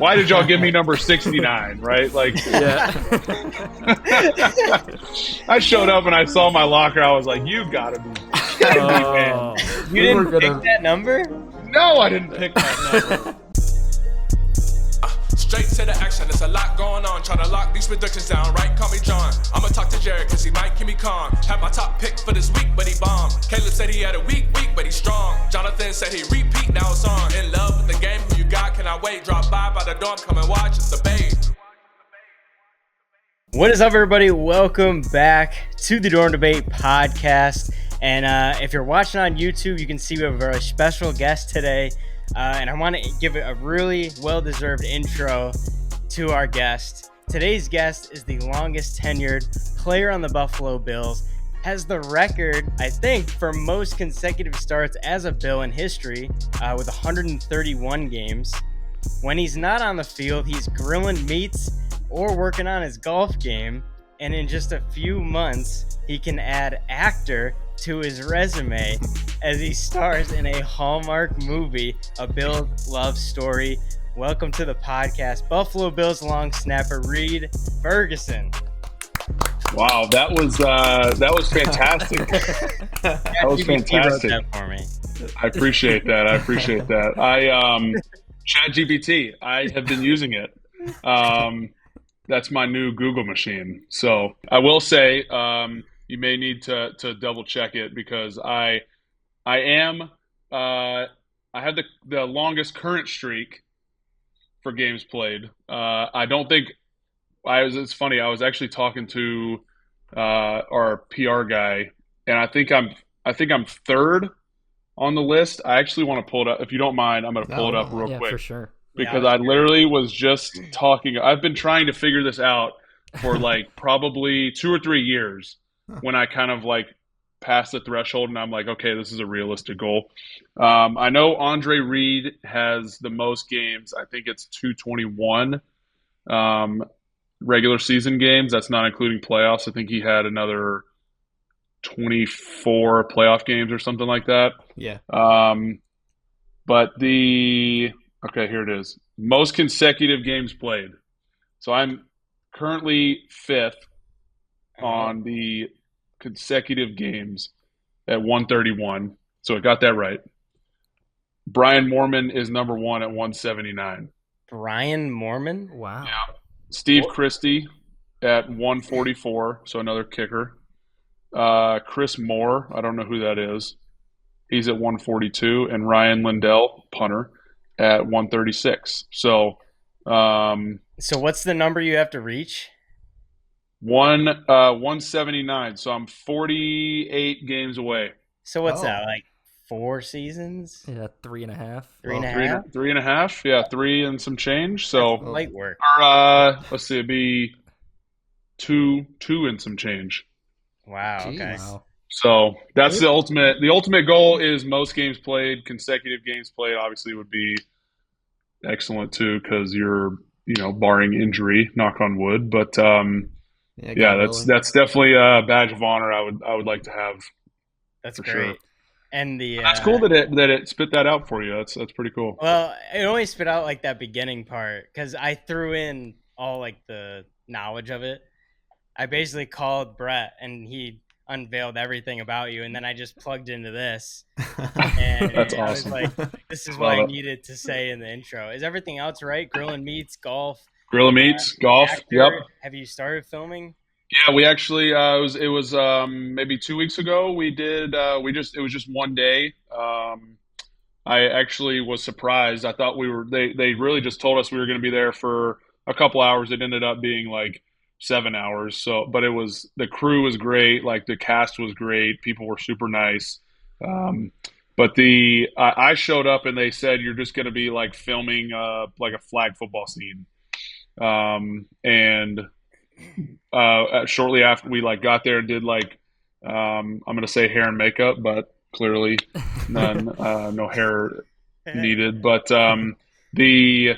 why did y'all give me number 69, right? Like, Yeah. I showed up and I saw my locker. I was like, you gotta be kidding me, man. You didn't pick that number? No, I didn't pick that number. Straight to the action, there's a lot going on. Trying to lock these predictions down, right? Call me John. I'ma talk to Jared, cause he might keep me calm. Had my top pick for this week, but he bombed. Caleb said he had a weak week, but he's strong. Jonathan said he repeat, now it's on. In love with the game, who you got, can I wait? Drop by the dorm, come and watch, it's the babe. What is up, everybody? Welcome back to the Dorm Debate podcast. And if you're watching on YouTube, you can see we have a very special guest today. And I want to give a really well-deserved intro to our guest. Today's guest is the longest tenured player on the Buffalo Bills, has the record, I think, for most consecutive starts as a Bill in history, with 131 games. When he's not on the field, he's grilling meats or working on his golf game. And in just a few months, he can add actor to his resume as he stars in a Hallmark movie, A Bill Love Story. Welcome to the podcast, Buffalo Bills long snapper Reid Ferguson. Wow, that was fantastic. That was fantastic. That for me. I appreciate that. ChatGPT, I have been using it. That's my new Google machine. So I will say, you may need to double check it because I have the longest current streak for games played. I don't think it's funny. I was actually talking to our PR guy, and I think I'm third on the list. I actually want to pull it up. If you don't mind, I'm going to pull it up real quick. Yeah, for sure. Because I literally was just talking. I've been trying to figure this out for like probably 2 or 3 years. When I kind of like pass the threshold and I'm like, okay, this is a realistic goal. I know Andre Reed has the most games. I think it's 221 regular season games. That's not including playoffs. I think he had another 24 playoff games or something like that. Yeah. But okay, here it is. Most consecutive games played. So I'm currently fifth on the consecutive games at 131. So I got that right. Brian Moorman is number one at 179. Brian Moorman? Wow. Yeah. Steve Christie at 144, so another kicker. Chris Moore, I don't know who that is. He's at 142. And Ryan Lindell, punter, at 136. So what's the number you have to reach? 179. So I'm 48 games away. So what's that, like 4 seasons? Yeah, 3.5. 3.5? 3.5. Yeah, 3 and some change. So light work. Or, let's see, it'd be two and some change. Wow. Jeez. Okay. Wow. So that's the ultimate. The ultimate goal is most games played, consecutive games played. Obviously, would be excellent too because you're barring injury, knock on wood. But yeah, that's definitely a badge of honor. I would like to have. That's for great. Sure. And that's cool that it spit that out for you. That's pretty cool. Well, it only spit out like that beginning part because I threw in all like the knowledge of it. I basically called Brett and he unveiled everything about you, and then I just plugged into this. And that's I awesome. was like, this is what I needed to say in the intro. Is everything else right? Grilling meats, golf. Grilling meats, golf. Actor. Yep. Have you started filming? Yeah, we actually it was maybe 2 weeks ago. We did it was just one day. I actually was surprised. I thought they really just told us we were going to be there for a couple hours. It ended up being like 7 hours. So, but the crew was great. Like the cast was great. People were super nice. But I showed up and they said you're just going to be like filming like a flag football scene. And shortly after we like got there and did like I'm going to say hair and makeup, but clearly none, no hair needed. But the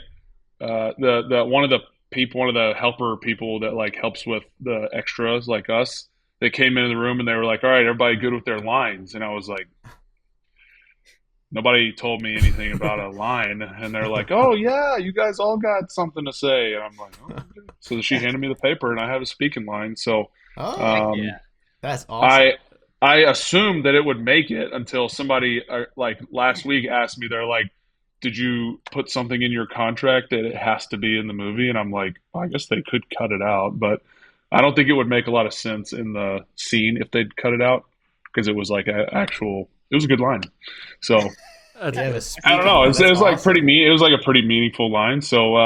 one of the helper people that like helps with the extras like us, they came into the room and they were like, all right, everybody good with their lines? And I was like, nobody told me anything about a line, and they're like, "Oh yeah, you guys all got something to say," and I'm like, "Oh, okay." So she handed me the paper, and I have a speaking line. So, Oh, Heck um, yeah. that's awesome. I assumed that it would make it until somebody like last week asked me. They're like, "Did you put something in your contract that it has to be in the movie?" And I'm like, well, "I guess they could cut it out, but I don't think it would make a lot of sense in the scene if they'd cut it out because it was like an actual. It was a good line, so." That's Yeah, the good. I don't speaking know. line. It That's was like pretty awesome. mean. It was like a pretty meaningful line. So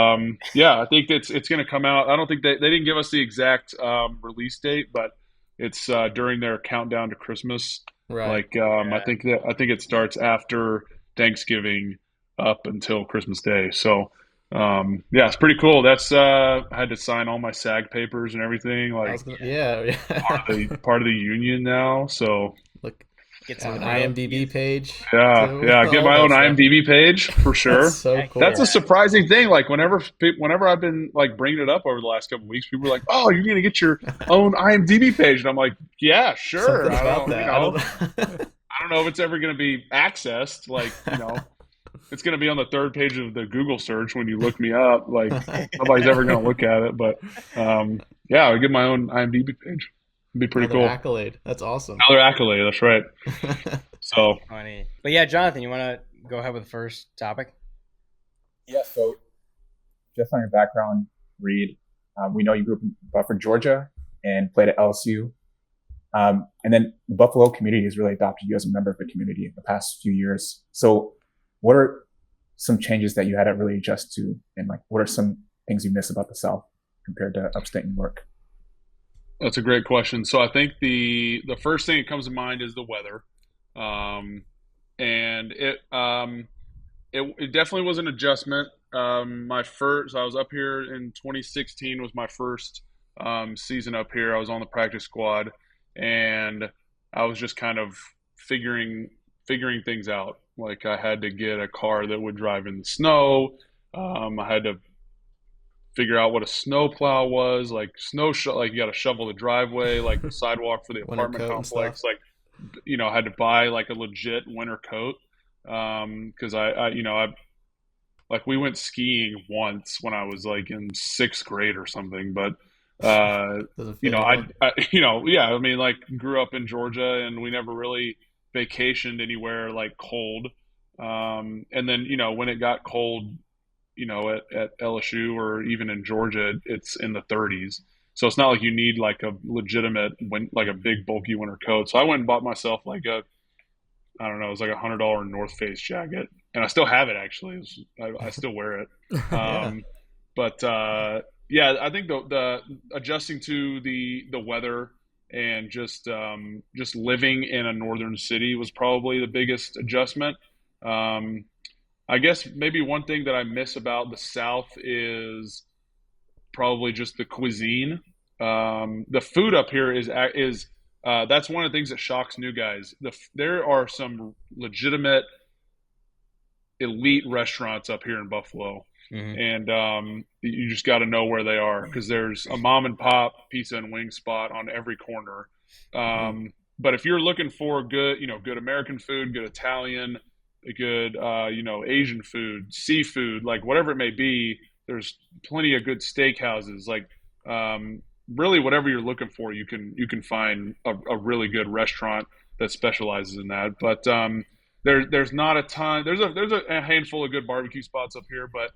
yeah, I think it's going to come out. I don't think they didn't give us the exact release date, but it's during their countdown to Christmas. Right. Like Yeah. I think it starts after Thanksgiving up until Christmas Day. So yeah, it's pretty cool. That's I had to sign all my SAG papers and everything. I Like was gonna, yeah, yeah. part of the union now. So Look, Get have some an IMDb royalties. page yeah, too, yeah, get all my own that stuff. IMDb page for That's sure. so Heck That's a cool. yeah. surprising thing. Like whenever I've been like bringing it up over the last couple of weeks, people are like, "Oh, you're gonna get your own IMDb page," and I'm like, "Yeah, sure." Something I about don't, that. I don't know. I don't know if it's ever gonna be accessed. Like, it's gonna be on the third page of the Google search when you look me up. Like, nobody's ever gonna look at it, but yeah, I get my own IMDb page. It'd be pretty Another cool. accolade. That's awesome. Another accolade. That's right. So. Funny. But yeah, Jonathan, you want to go ahead with the first topic? Yeah, so just on your background, Reid, we know you grew up in Buford, Georgia, and played at LSU. And then the Buffalo community has really adopted you as a member of the community in the past few years. So what are some changes that you had to really adjust to? And like, what are some things you miss about the South compared to upstate New York? That's a great question. So I think the first thing that comes to mind is the weather, and it definitely was an adjustment. My first, I was up here in 2016 was my first season up here. I was on the practice squad, and I was just kind of figuring things out. Like I had to get a car that would drive in the snow. I had to figure out what a snow plow was, like like you got to shovel the driveway, like the sidewalk for the Winter apartment coat and stuff. complex. Like I had to buy like a legit winter coat because I like we went skiing once when I was like in sixth grade or something, but Doesn't feel good. yeah, I mean like grew up in Georgia and we never really vacationed anywhere like cold. And then when it got cold at LSU or even in Georgia, it's in the 30s. So it's not like you need like a legitimate, like a big bulky winter coat. So I went and bought myself like I don't know, it was like $100 North Face jacket, and I still have it actually. I still wear it. Yeah. But yeah, I think the adjusting to the weather and just living in a northern city was probably the biggest adjustment. Um, I guess maybe one thing that I miss about the South is probably just the cuisine. The food up here is that's one of the things that shocks new guys. There are some legitimate elite restaurants up here in Buffalo, Mhm. and you just got to know where they are because there's a mom and pop pizza and wing spot on every corner. But if you're looking for good American food, good Italian, good Asian food, seafood, like whatever it may be, there's plenty of good steakhouses. Like really, whatever you're looking for, you can find a really good restaurant that specializes in that. But there's not a ton. There's a handful of good barbecue spots up here, but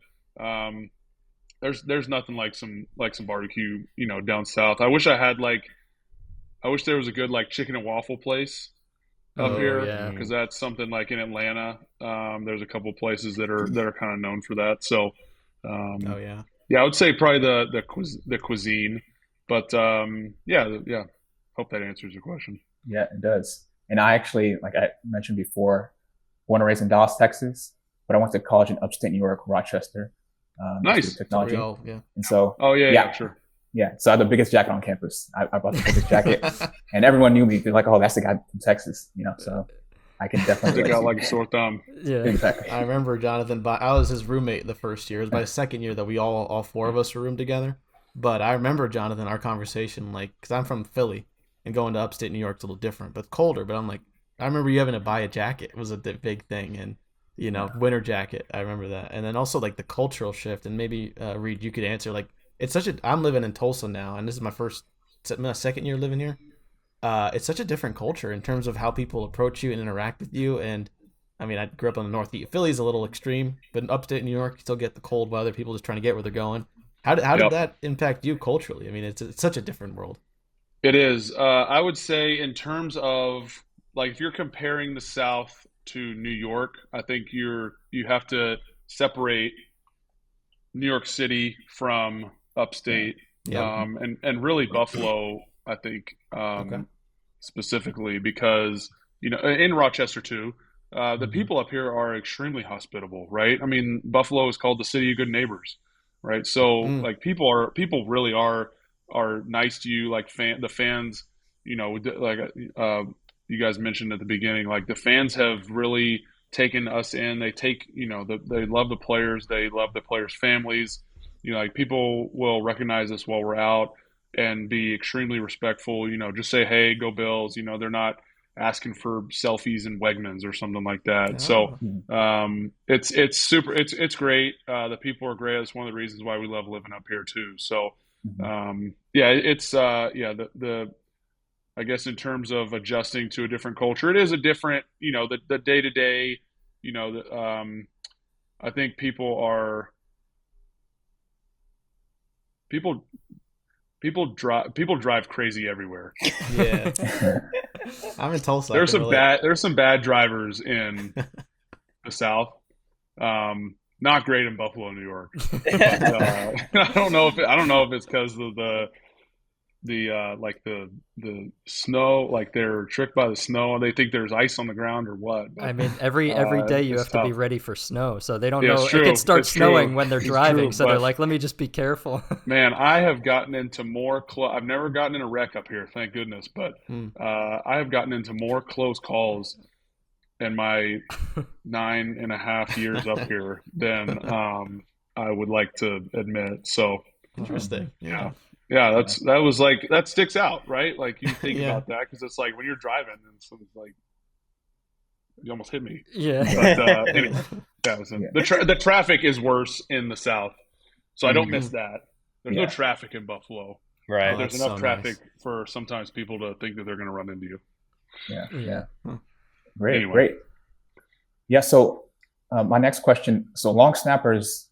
there's nothing like some barbecue down south. I wish there was a good like chicken and waffle place up Oh here yeah. because Mhm. that's something like in Atlanta. There's a couple places that are kind of known for that. So Oh um, yeah. yeah, I would say probably the cuisine, but yeah. Hope that answers your question. Yeah, it does. And I actually, like I mentioned before, born and raised in Dallas, Texas, but I went to college in upstate New York, Rochester, Institute of Nice. So we Technology. all yeah. And so, Oh yeah, yeah, yeah, sure. yeah. So I had the biggest jacket on campus. I bought the biggest jacket, and everyone knew me. They're like, "Oh, that's the guy from Texas," So I can definitely Stick relate out to like you. a sore thumb. Yeah. Exactly. I remember Jonathan. But I was his roommate the first year. It was my second year that we all four of us were roomed together. But I remember Jonathan, our conversation, like, because I'm from Philly and going to upstate New York's a little different, but colder. But I'm like, I remember you having to buy a jacket. It was a big thing, and winter jacket. I remember that. And then also like the cultural shift, and maybe Reid, you could answer, like, I'm living in Tulsa now, and this is my second year living here. It's such a different culture in terms of how people approach you and interact with you. And I mean, I grew up on the Northeast. Philly's a little extreme, but in upstate New York, you still get the cold weather, people just trying to get where they're going. How did that impact you culturally? I mean, it's such a different world. It is. I would say in terms of, like, if you're comparing the South to New York, I think you have to separate New York City from upstate, Yeah. and really Buffalo, I think, Okay. specifically because, in Rochester too, the people up here are extremely hospitable, right? I mean, Buffalo is called the city of good neighbors, right? So Mm. like people really are nice to you, like the fans, like you guys mentioned at the beginning, like the fans have really taken us in. They take, they love the players, they love the players' families. Like people will recognize us while we're out and be extremely respectful. Just say, "Hey, go Bills." They're not asking for selfies in Wegmans or something like that. So Oh. it's super. It's great. The people are great. That's one of the reasons why we love living up here too. So yeah, it's the I guess in terms of adjusting to a different culture, it is a different, the day to day, I think people drive crazy everywhere. Yeah. I'm in Tulsa. There's some bad drivers in the South. Not great in Buffalo, New York. But, I don't know if it's because of the snow, like they're tricked by the snow and they think there's ice on the ground or what. But, I mean, every day you it's have to be tough. ready for snow, so they don't Yeah, know it's it true. could start It's snowing true. when they're It's driving. true, So they're but like, "Let me just be careful." man, I have gotten into more I've never gotten in a wreck up here, thank goodness, but Mm. I have gotten into more close calls in my 9.5 years up here than I would like to admit. So Interesting. yeah, Yeah. yeah, that sticks out, right? Like you think Yeah. about that because it's like when you're driving and it's like you almost hit me. Yeah. But anyway, the traffic is worse in the South, so I don't miss that. There's no Yeah. traffic in Buffalo. Right. Oh, There's that's enough so traffic nice. for sometimes people to think that they're going to run into you. Yeah. Yeah. Great, Anyway. great. Yeah. So my next question. So long snappers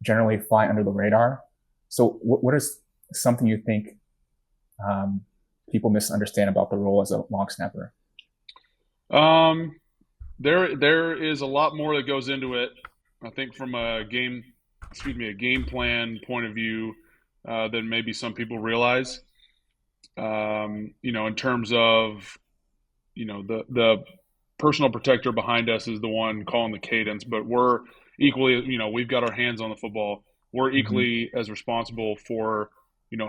generally fly under the radar. So what is something you think people misunderstand about the role as a long snapper? There is a lot more that goes into it. I think from a game plan point of view than maybe some people realize. In terms of, the personal protector behind us is the one calling the cadence, but we're equally, we've got our hands on the football. We're equally as responsible for,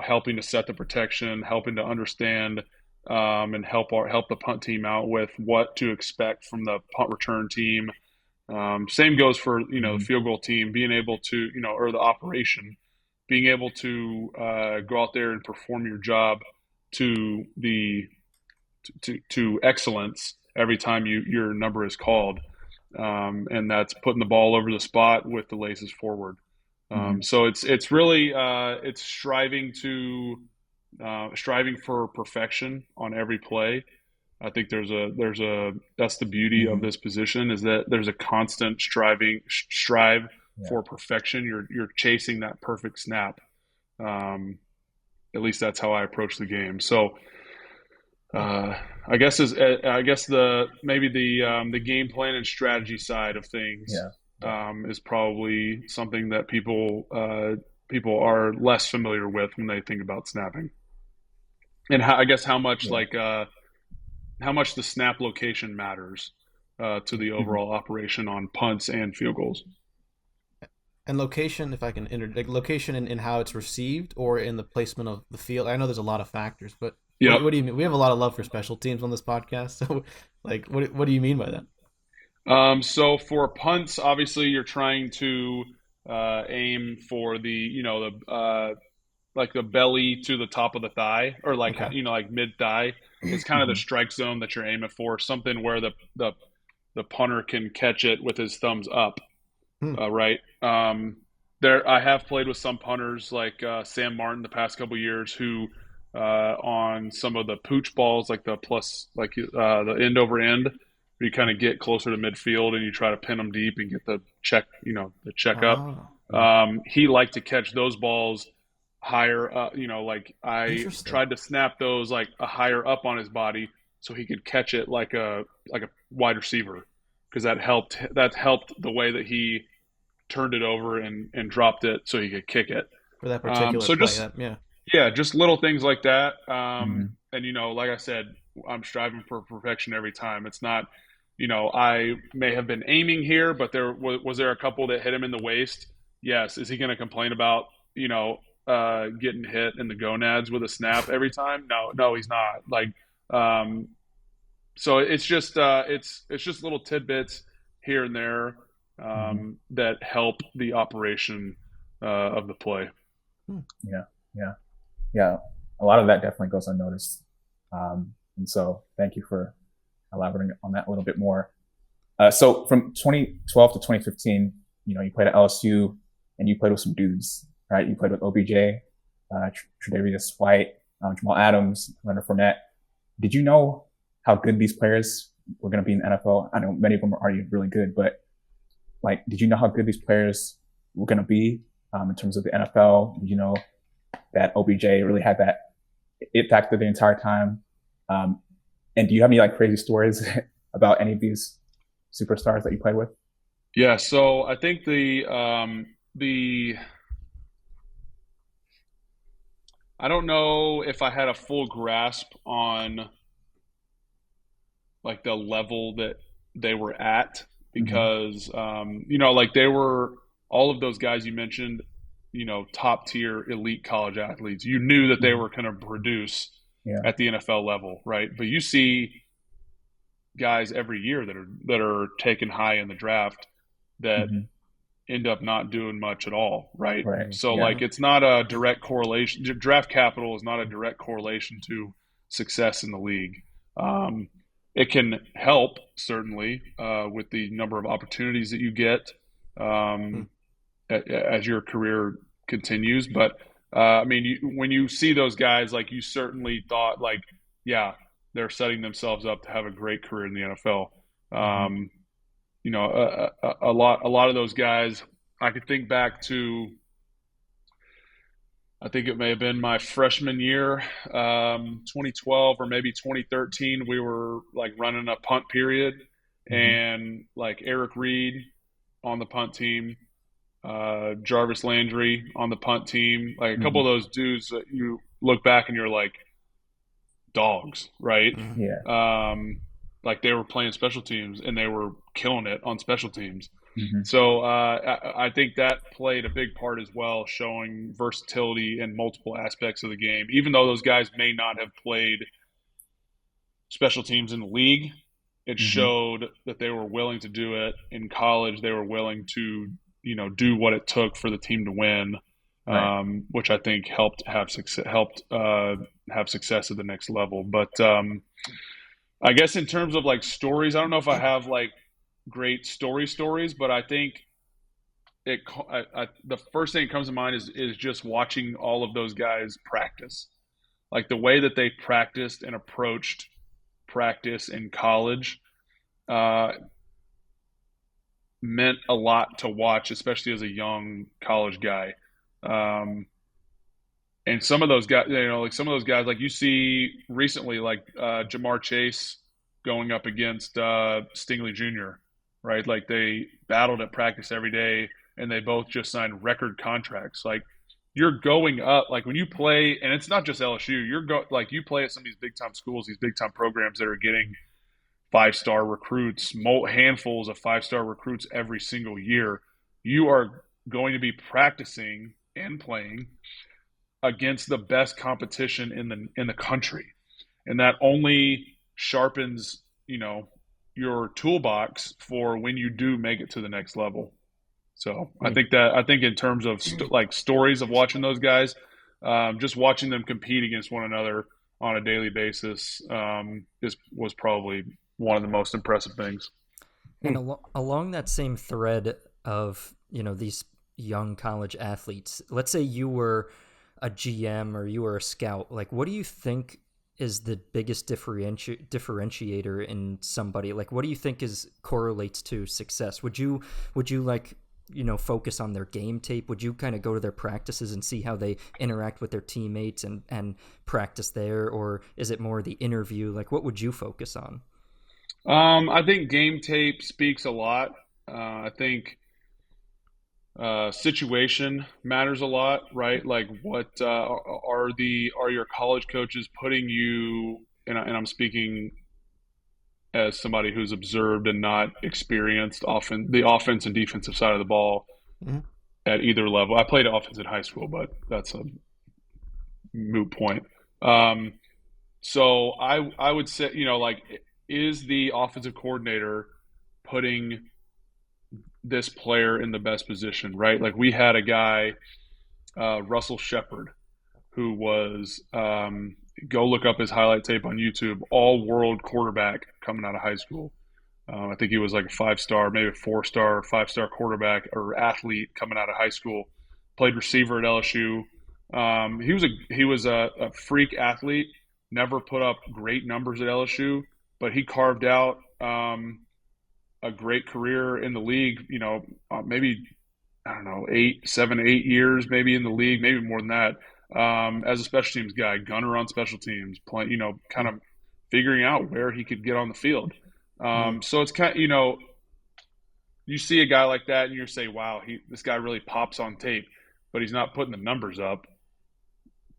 helping to set the protection, helping to understand, and help the punt team out with what to expect from the punt return team. Same goes for, the field goal team being able to, or the operation, being able to go out there and perform your job to excellence every time your number is called, and that's putting the ball over the spot with the laces forward. So it's really it's striving for perfection on every play. I think that's the beauty of this position, is that there's a constant strive for perfection. You're chasing that perfect snap. At least that's how I approach the game. So I guess maybe the game plan and strategy side of things is probably something that people are less familiar with when they think about snapping, and how much how much the snap location matters to the overall operation on punts and field goals. And location, if I can location in how it's received or in the placement of the field. I know there's a lot of factors, but what do you mean? We have a lot of love for special teams on this podcast. So, like, what do you mean by that? So for punts, obviously you're trying to aim for the like the belly to the top of the thigh, or like mid thigh. It's kind of the strike zone that you're aiming for, something where the the punter can catch it with his thumbs up, Hmm. right? I have played with some punters like Sam Martin the past couple years who on some of the pooch balls, like the plus, like the end over end, where you kind of get closer to midfield and you try to pin them deep and get the check, the check up. He liked to catch those balls higher up, like I Interesting. tried to snap those like a higher up on his body so he could catch it like a wide receiver, because that helped the way that he turned it over and dropped it so he could kick it. For that particular So play, just yeah. yeah, just little things like that. Mhm. And like I said, I'm striving for perfection every time. It's not, I may have been aiming here, but was there a couple that hit him in the waist? Yes. Is he going to complain about getting hit in the gonads with a snap every time? No, he's not. Like, so it's just little tidbits here and there that help the operation of the play. Yeah. A lot of that definitely goes unnoticed. And so thank you for elaborating on that a little bit more. So from 2012 to 2015, you played at LSU and you played with some dudes, right? You played with OBJ, Tre'Davious White, Jamal Adams, Leonard Fournette. Did you know how good these players were going to be in the NFL? I know many of them are already really good, but like, did you know how good these players were going to be in terms of the NFL? Did you know that OBJ really had that it factor the entire time? And do you have any like crazy stories about any of these superstars that you played with? Yeah, so I think I don't know if I had a full grasp on like the level that they were at, because like they were, all of those guys you mentioned, top tier elite college athletes. You knew that they were going to produce at the NFL level, right? But you see guys every year that are taken high in the draft that end up not doing much at all, right? So like it's not a direct correlation. Draft capital is not a direct correlation to success in the league. It can help certainly with the number of opportunities that you get as your career continues. But I mean, when you see those guys, like you certainly thought, like, yeah, they're setting themselves up to have a great career in the NFL. A lot of those guys, I could think back to, I think it may have been my freshman year, 2012 or maybe 2013. We were like running a punt period, and like Eric Reid on the punt team, Jarvis Landry on the punt team, like a couple of those dudes that you look back and you're like, dogs, right? Like they were playing special teams and they were killing it on special teams. So I think that played a big part as well, showing versatility in multiple aspects of the game. Even though those guys may not have played special teams in the league, it showed that they were willing to do it in college. They were willing to, do what it took for the team to win, which I think helped have success at the next level. But I guess in terms of like stories, I don't know if I have like great stories, but I think the first thing that comes to mind is just watching all of those guys practice, like the way that they practiced and approached practice in college meant a lot to watch, especially as a young college guy. And some of those guys, like you see recently, like Jamar Chase going up against Stingley Jr., right? Like they battled at practice every day, and they both just signed record contracts. Like you're going up, like when you play, and it's not just LSU. You play at some of these big time schools, these big time programs that are getting 5-star recruits, handfuls of 5-star recruits every single year. You are going to be practicing and playing against the best competition in the country, and that only sharpens your toolbox for when you do make it to the next level. So I think in terms of stories of watching those guys, just watching them compete against one another on a daily basis was probably one of the most impressive things. And along that same thread of, these young college athletes, let's say you were a GM or you were a scout, like what do you think is the biggest differentiator in somebody? Like what do you think correlates to success? Would you like, focus on their game tape? Would you kind of go to their practices and see how they interact with their teammates and practice there? Or is it more the interview? Like what would you focus on? I think game tape speaks a lot. I think situation matters a lot, right? Like what are your college coaches putting you, and I'm speaking as somebody who's observed and not experienced often the offense and defensive side of the ball Mm-hmm. at either level. I played offense in high school, but that's a moot point. So I would say, like, is the offensive coordinator putting this player in the best position, right? Like we had a guy, Russell Shepard, who was go look up his highlight tape on YouTube, all-world quarterback coming out of high school. I think he was like a 5-star, maybe a 4-star, 5-star quarterback or athlete coming out of high school. Played receiver at LSU. He was a freak athlete. Never put up great numbers at LSU, but he carved out a great career in the league. Maybe I don't know, 7, 8 years, maybe in the league, maybe more than that. As a special teams guy, gunner on special teams, playing, kind of figuring out where he could get on the field. So it's kind of, you see a guy like that and you say, wow, this guy really pops on tape, but he's not putting the numbers up.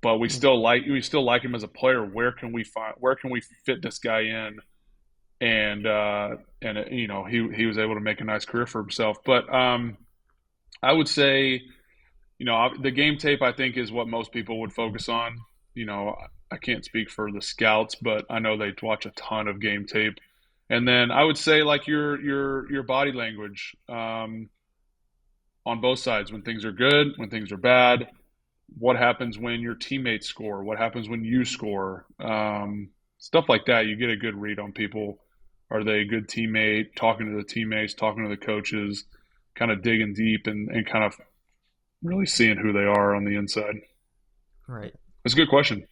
But we still like him as a player. Where can we fit this guy in? And he was able to make a nice career for himself. But I would say, the game tape, I think, is what most people would focus on. I can't speak for the scouts, but I know they watch a ton of game tape. And then I would say, like, your body language on both sides, when things are good, when things are bad. What happens when your teammates score? What happens when you score? Stuff like that. You get a good read on people. Are they a good teammate? Talking to the teammates, talking to the coaches, kind of digging deep and kind of really seeing who they are on the inside. Right. That's a good question.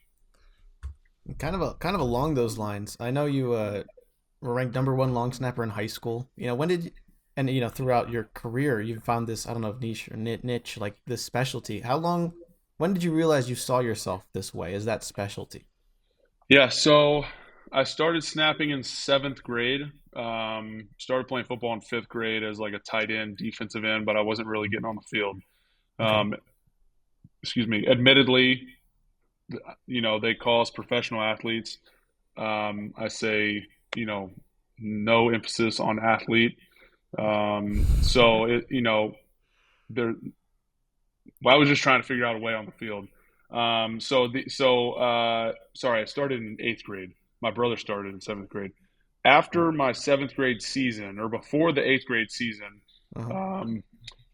Kind of along those lines. I know you were ranked #1 long snapper in high school. When did and throughout your career you found this, I don't know if niche or niche, like this specialty. When did you realize you saw yourself this way as that specialty? Yeah, so I started snapping in 7th grade. Started playing football in 5th grade as like a tight end, defensive end, but I wasn't really getting on the field. Okay. Excuse me. Admittedly, they call us professional athletes. I say, no emphasis on athlete. So I was just trying to figure out a way on the field. Sorry, I started in 8th grade. My brother started in 7th grade. After my 7th grade season, or before the 8th grade season,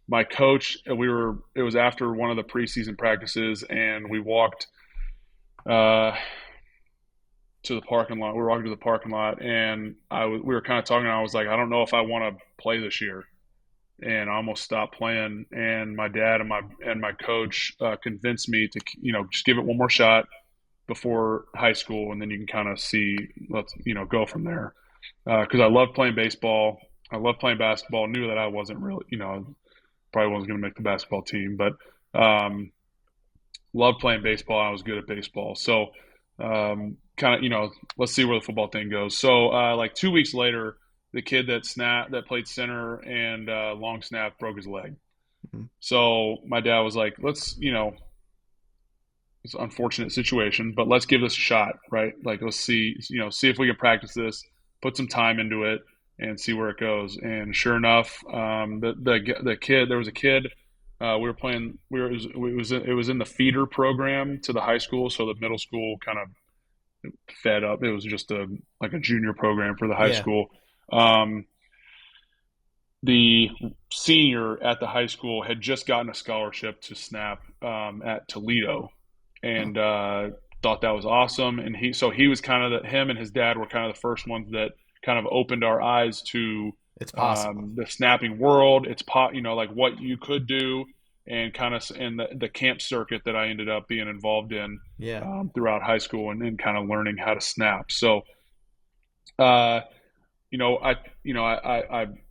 my coach, it was after one of the preseason practices, and we walked to the parking lot. We were walking to the parking lot, and we were kind of talking, and I was like, I don't know if I want to play this year. And I almost stopped playing. And my dad and my coach convinced me to, just give it one more shot before high school, and then you can kind of see, let's, go from there. Because I love playing baseball. I love playing basketball. Knew that I wasn't really, probably wasn't going to make the basketball team, but loved playing baseball. I was good at baseball. So kind of, let's see where the football thing goes. So like 2 weeks later, the kid that played center and long snap broke his leg. Mm-hmm. So my dad was like, let's, it's an unfortunate situation, but let's give this a shot, right? Like, let's see if we can practice this, put some time into it, and see where it goes. And sure enough, there was a kid. We were playing. It was in the feeder program to the high school, so the middle school kind of fed up. It was just a junior program for the high school. The senior at the high school had just gotten a scholarship to snap at Toledo, and thought that was awesome. And he was kind of him and his dad were kind of the first ones that kind of opened our eyes to It's possible. the snapping world. It's like what you could do, and kind of in the camp circuit that I ended up being involved in Yeah. throughout high school, and then kind of learning how to snap. So, uh,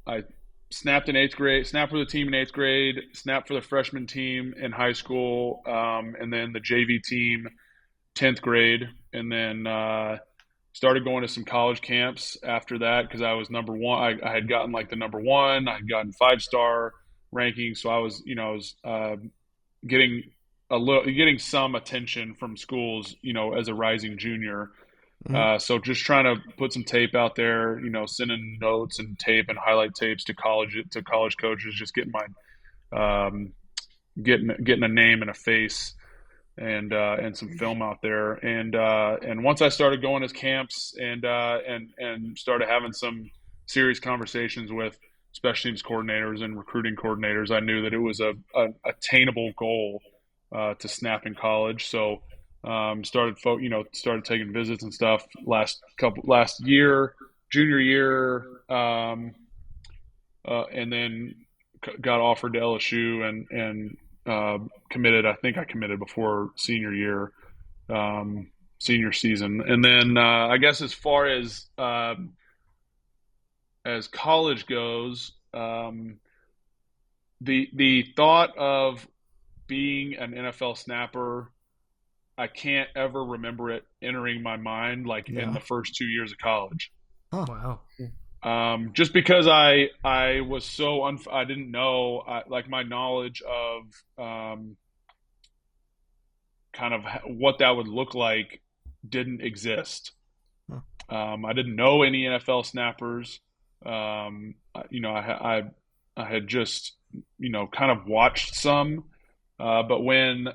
I snapped in 8th grade, snapped for the team in 8th grade, snapped for the freshman team in high school, and then the JV team 10th grade, and then started going to some college camps after that because I was number one. I had gotten like the number one. I had gotten 5-star ranking, so I was getting getting some attention from schools, as a rising junior. So just trying to put some tape out there, sending notes and tape and highlight tapes to college coaches, just getting getting a name and a face and some film out there. And once I started going to camps and started having some serious conversations with special teams coordinators and recruiting coordinators, I knew that it was a attainable goal to snap in college. So started taking visits and stuff last year, junior year, and then got offered to LSU and committed. I think I committed before senior year, senior season. And then I guess as far as college goes, the thought of being an NFL snapper, I can't ever remember it entering my mind in the first 2 years of college. Oh. Wow. Just because I was so I didn't know, my knowledge of kind of what that would look like didn't exist. I didn't know any NFL snappers. I had just kind of watched some, but when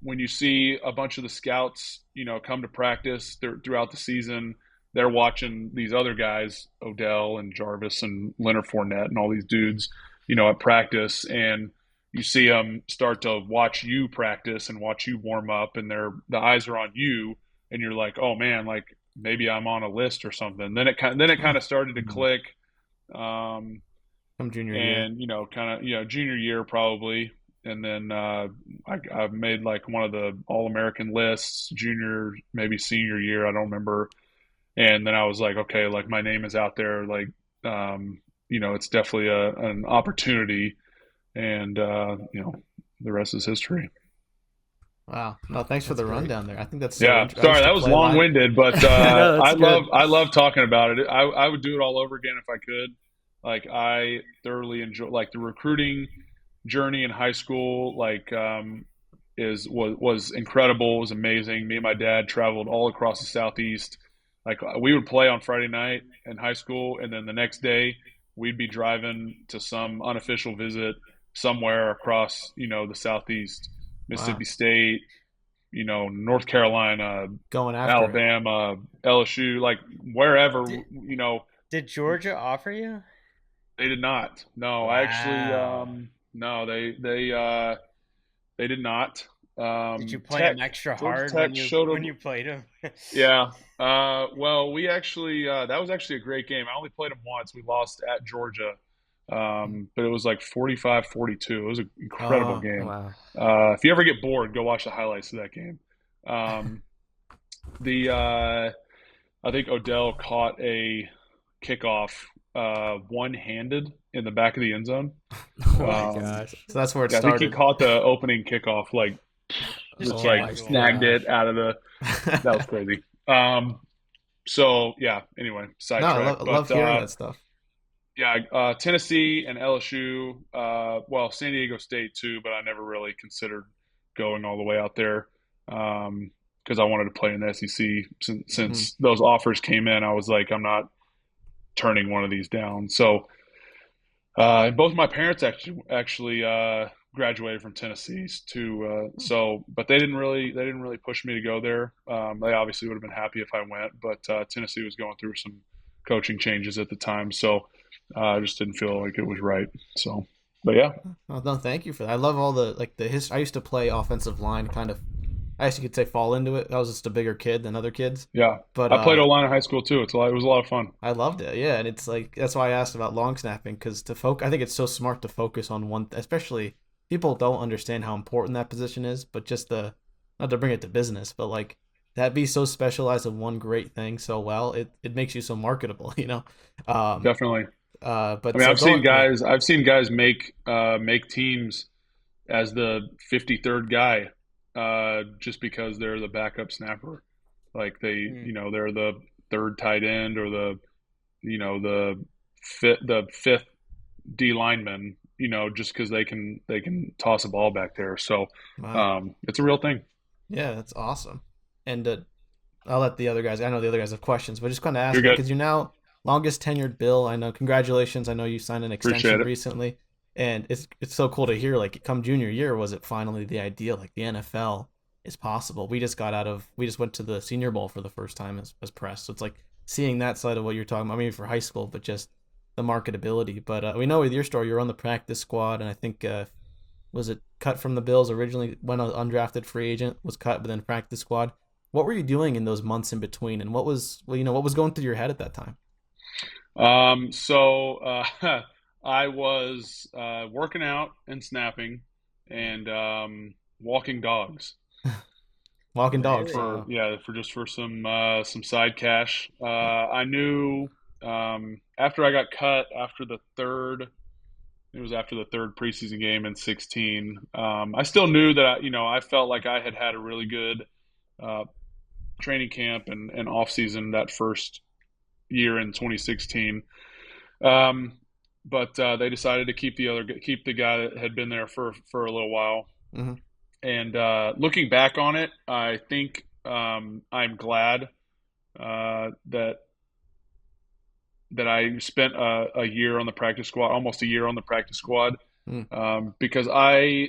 when you see a bunch of the scouts, come to practice throughout the season, they're watching these other guys, Odell and Jarvis and Leonard Fournette and all these dudes, at practice, and you see them start to watch you practice and watch you warm up, and the eyes are on you, and you're like, oh man, maybe I'm on a list or something. Then it kind of started to click. From junior year, and junior year probably. And then I made one of the All-American lists junior, maybe senior year. I don't remember. And then I was like, okay, my name is out there. It's definitely an opportunity. And, the rest is history. Wow. No, thanks for the rundown there. I think that's sorry, that was long-winded, but No, I love talking about it. I would do it all over again if I could. I thoroughly enjoy the recruiting journey in high school. Was incredible. It was amazing. Me and my dad traveled all across the Southeast. We would play on Friday night in high school, and then the next day we'd be driving to some unofficial visit somewhere across the Southeast, Mississippi State, North Carolina, going after Alabama, LSU, wherever. Did Georgia offer you? They did not. No, Wow. I actually no, they did not. Did you play him extra hard when you played him? Yeah. Well, we actually that was actually a great game. I only played him once. We lost at Georgia, but it was 45-42. It was an incredible game. Wow. If you ever get bored, go watch the highlights of that game. I think Odell caught a kickoff one-handed in the back of the end zone. Oh my gosh. So that's where it I started. think he caught the opening kickoff, snagged it out of the. That was crazy. So yeah. Anyway, sidetrack. I love hearing that stuff. Yeah, Tennessee and LSU. San Diego State too, but I never really considered going all the way out there because I wanted to play in the SEC. Since those offers came in, I was like, I'm not turning one of these down. So, both my parents actually graduated from Tennessee too. But they didn't really push me to go there. They obviously would have been happy if I went, but Tennessee was going through some coaching changes at the time, so I just didn't feel like it was right. So, but yeah. Oh, no, thank you for that. I love all the history. I used to play offensive line kind of I guess you could say fall into it. I was just a bigger kid than other kids, Yeah, but I played O-line in high school too. It was a lot of fun. I loved it. Yeah, and it's like that's why I asked about long snapping because I think it's so smart to focus on one. Especially people don't understand how important that position is, but just the not to bring it to business, but like that be so specialized in one great thing so well, it makes you so marketable, you know. Um, Definitely. I but mean, so going, yeah, I've seen guys make teams as the 53rd guy, just because they're the backup snapper. Like Mm. they're the third tight end or the fifth D lineman. Just because they can toss a ball back there. So, wow, it's a real thing. yeah, that's awesome. And I'll let the other guys. I know the other guys have questions, but just kind of You're ask it good. because you're now longest tenured Bill. I know. Congratulations. I know you signed an Appreciate extension it. recently, and it's so cool to hear. Like, come junior year, was it finally the idea? Like the NFL is possible. We just went to the Senior Bowl for the first time as press. So it's like seeing that side of what you're talking about, maybe for high school, but just the marketability. But we know with your story, you're on the practice squad, and I think was it cut from the Bills originally when an undrafted free agent was cut, but then practice squad. What were you doing in those months in between, and what was going through your head at that time? So I was working out and snapping and walking dogs Walking dogs. Really? for Wow. yeah for some side cash. I knew after I got cut after the third. It was after the third preseason game in 16. I still knew that I felt like I had a really good uh, training camp and off season that first year in 2016. Um, but they decided to keep the guy that had been there for a little while. Hmm. And looking back on it, I think I'm glad that I spent a year on the practice squad, almost a year on the practice squad, Mm. because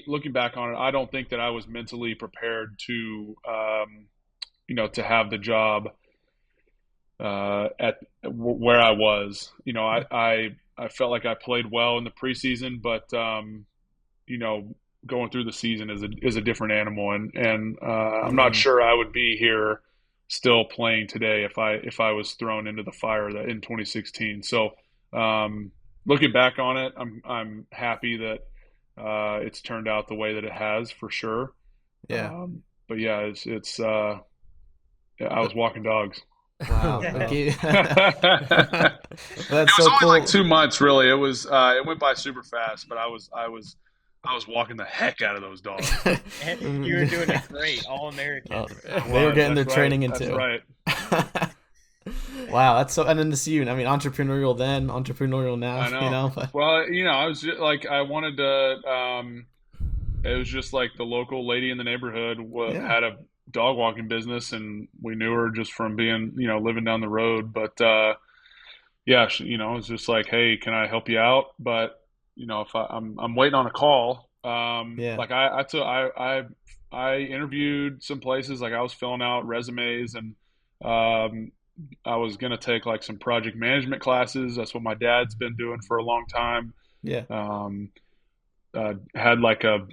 looking back on it, I don't think that I was mentally prepared to have the job at where I was. I felt like I played well in the preseason, but you know, going through the season is a different animal, and I'm not Mm. sure I would be here still playing today if I was thrown into the fire in 2016. So, looking back on it, I'm happy that it's turned out the way that it has for sure. Yeah. But yeah, I was But walking dogs. wow. Yeah. Okay. It That's was so only like cool. 2 months, really. It went by super fast, but I was walking the heck out of those dogs. You were doing it great, all American. Oh, they were getting their That's right. training in That's too. right. Wow, that's so. And then to see you, I mean, entrepreneurial then, entrepreneurial now. I know. But Well, I was just, like, I wanted to. It was just like the local lady in the neighborhood yeah, had a dog walking business, and we knew her just from being, living down the road. But yeah, it was just like, hey, can I help you out? But if I'm waiting on a call. yeah, Like I interviewed some places. Like I was filling out resumes, and um, I was gonna take like some project management classes. That's what my dad's been doing for a long time. yeah. Um, had like a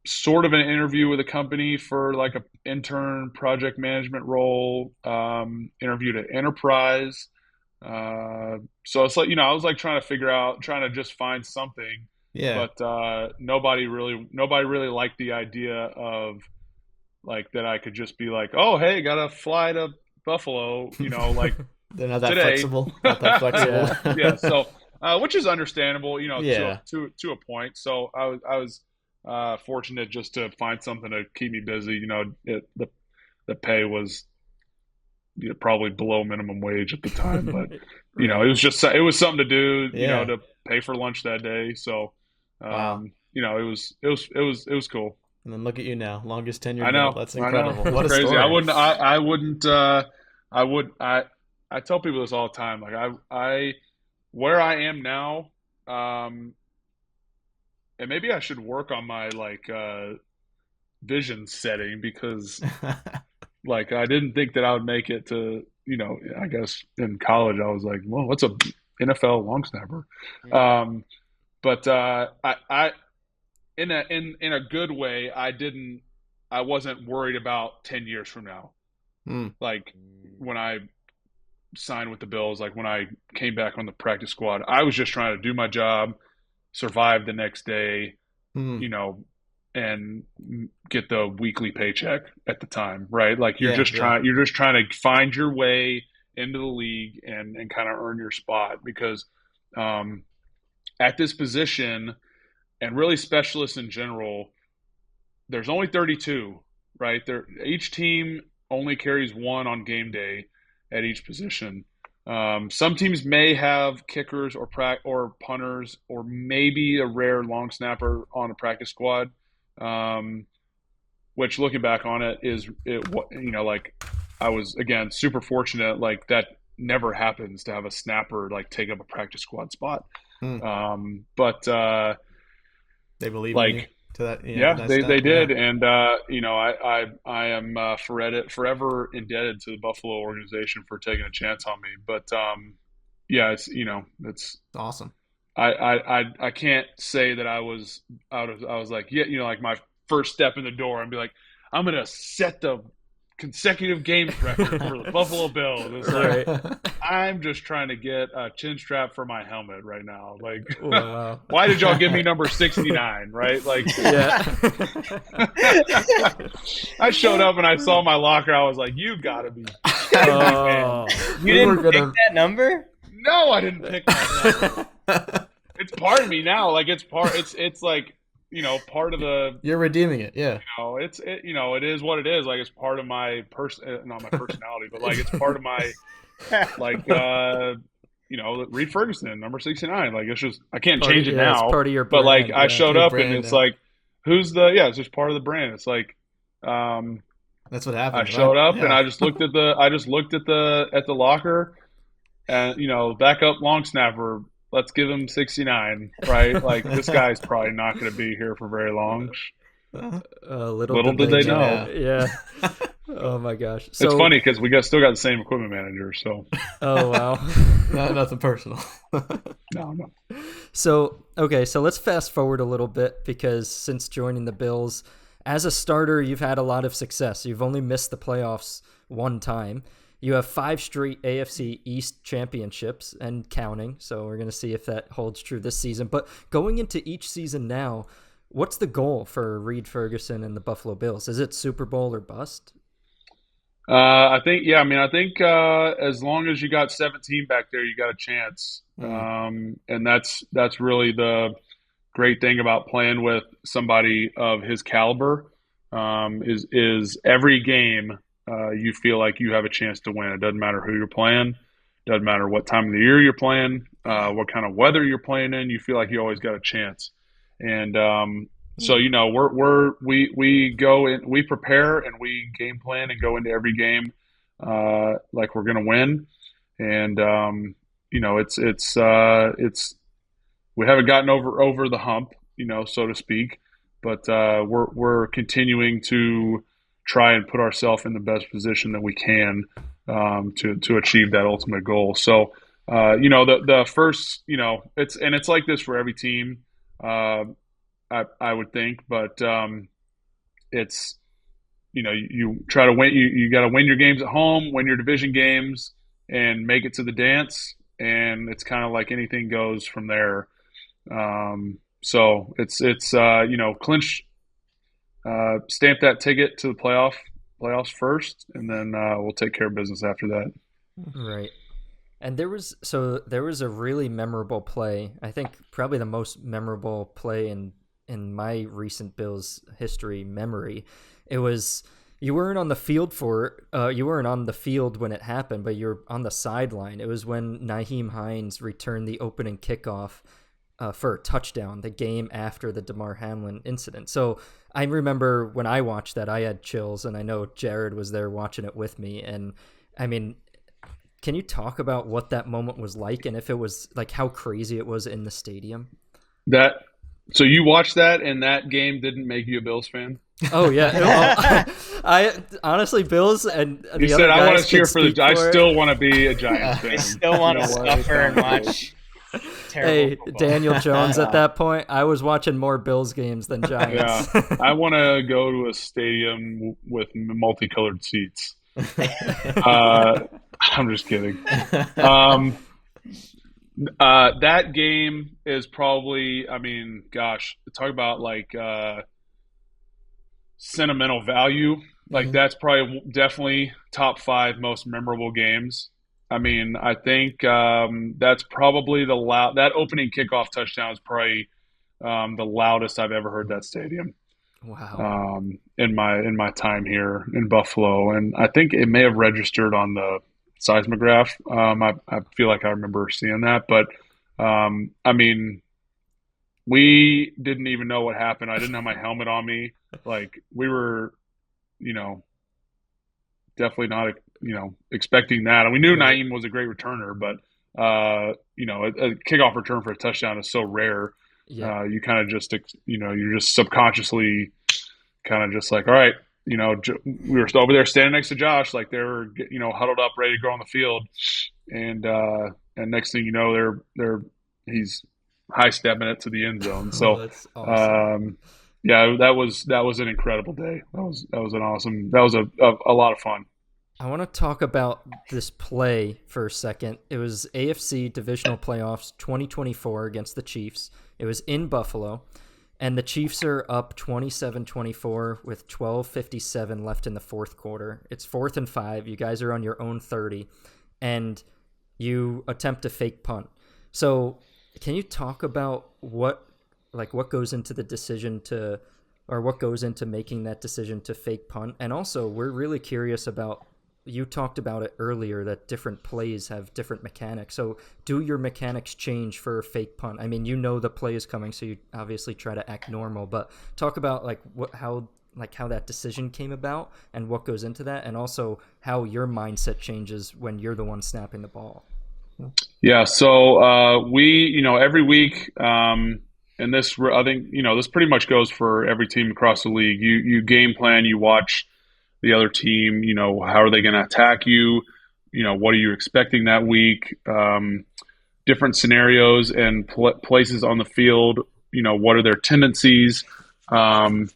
sort of an interview with a company for like a intern project management role. Interviewed at Enterprise. So it's like, I was like trying to just find something, Yeah. but nobody really liked the idea of like that I could just be like, oh, hey, gotta fly to Buffalo, like They're not that today. flexible. Not that flexible. Yeah, yeah. So, which is understandable, Yeah. to a point. So I was fortunate just to find something to keep me busy. The pay was probably below minimum wage at the time, but Right. it was something to do, Yeah. to pay for lunch that day. So, Wow. it was cool. And then look at you now, longest tenured I bill. know, That's I know, incredible. it's What a crazy. story. I wouldn't, I would, I tell people this all the time. Like where I am now, and maybe I should work on my like vision setting because like I didn't think that I would make it to, I guess in college I was like, well, what's a NFL long snapper? Mm. But I in a good way, I didn't. I wasn't worried about 10 years from now. Like when I signed with the Bills, like when I came back on the practice squad, I was just trying to do my job, survive the next day, you know, and get the weekly paycheck at the time, right? Like you're just trying to find your way into the league and kind of earn your spot, because at this position, and really specialists in general, there's only 32, right? Each team only carries one on game day at each position. Some teams may have kickers or punters, or maybe a rare long snapper on a practice squad, which, looking back on it, like I was, again, super fortunate. Like that never happens, to have a snapper like take up a practice squad spot. But they believe like, in you to that. They did. And, I am forever indebted to the Buffalo organization for taking a chance on me. But, it's awesome. I can't say that I was like, like my first step in the door and be like, I'm going to set the consecutive games record for the Buffalo Bills. It's like, I'm just trying to get a chin strap for my helmet right now. Like, wow. Why did y'all give me number 69? Right? Like, I showed up and I saw my locker. I was like, you gotta be kidding me, man. You didn't pick that number? No, I didn't pick that number. It's part of me now. Like, it's like, part of the. You're redeeming it, yeah. It is what it is. Like, it's part of my not my personality, but like it's part of my, like, Reid Ferguson, number 69. Like, it's just, I can't change it now. It's part of your brand, but like, yeah, I showed up and it's like, it's just part of the brand. It's like, that's what happened. I showed up and I just looked at the locker, and backup long snapper. Let's give him 69, right? Like, this guy's probably not going to be here for very long. Little did they know. Yeah. Oh my gosh. So, it's funny because we still got the same equipment manager. So. Oh wow. Nothing personal. No. So let's fast forward a little bit, because since joining the Bills as a starter, you've had a lot of success. You've only missed the playoffs one time. You have 5 straight AFC East championships and counting, so we're going to see if that holds true this season. But going into each season now, what's the goal for Reid Ferguson and the Buffalo Bills? Is it Super Bowl or bust? I think as long as you got 17 back there, you got a chance. And that's really the great thing about playing with somebody of his caliber, is every game you feel like you have a chance to win. It doesn't matter who you're playing, doesn't matter what time of the year you're playing, what kind of weather you're playing in. You feel like you always got a chance. And so we go in, we prepare and we game plan and go into every game like we're going to win. And it's we haven't gotten over the hump, so to speak, but we're continuing to try and put ourselves in the best position that we can to achieve that ultimate goal. So the first, it's like this for every team. I would think, but it's, you try to win, you got to win your games at home, win your division games, and make it to the dance. And it's kind of like anything goes from there. So it's clinch, stamp that ticket to the playoffs first, and then we'll take care of business after that. Right. And there was a really memorable play. I think probably the most memorable play in my recent Bills history memory. It was, you weren't on the field when it happened, but you're on the sideline. It was when Nyheim Hines returned the opening kickoff for a touchdown, the game after the Damar Hamlin incident. So I remember when I watched that, I had chills, and I know Jared was there watching it with me. And I mean, can you talk about what that moment was like, and if it was like how crazy it was in the stadium? So you watched that, and that game didn't make you a Bills fan? Oh yeah, I honestly, Bills and the you other said guys I want to cheer for the. I it. still want to be a Giants fan. I still want to suffer and watch terrible. Hey, football. Daniel Jones at that point, I was watching more Bills games than Yeah, Giants. I want to go to a stadium with multicolored seats. I'm just kidding. That game is probably, I mean, gosh, talk about like sentimental value. Like that's probably definitely top 5 most memorable games. I mean, I think that's probably that opening kickoff touchdown is probably the loudest I've ever heard that stadium. Wow. In my time here in Buffalo, and I think it may have registered on the seismograph. I feel like I remember seeing that, but I mean, we didn't even know what happened. I didn't have my helmet on me. Like we were, you know, definitely not, expecting that. And we knew Nyheim was a great returner, but a kickoff return for a touchdown is so rare. Yeah. You kind of just, you're just subconsciously kind of just like, all right, we were over there standing next to Josh, like they were, huddled up, ready to go on the field, and next thing you know, he's high stepping it to the end zone. So, that's awesome. Yeah, that was an incredible day. That was a lot of fun. I want to talk about this play for a second. It was AFC Divisional Playoffs 2024 against the Chiefs. It was in Buffalo, and the Chiefs are up 27-24 with 12:57 left in the fourth quarter. It's 4th and 5. You guys are on your own 30, and you attempt a fake punt. So can you talk about what goes into the decision to, or what goes into making that decision to fake punt? And also, we're really curious about, you talked about it earlier, that different plays have different mechanics. So do your mechanics change for a fake punt? I mean, the play is coming, so you obviously try to act normal, but talk about how that decision came about and what goes into that, and also how your mindset changes when you're the one snapping the ball. Yeah. So we, every week, and this, I think, this pretty much goes for every team across the league. You game plan, you watch the other team, how are they going to attack you? What are you expecting that week? Different scenarios and places on the field, what are their tendencies? So,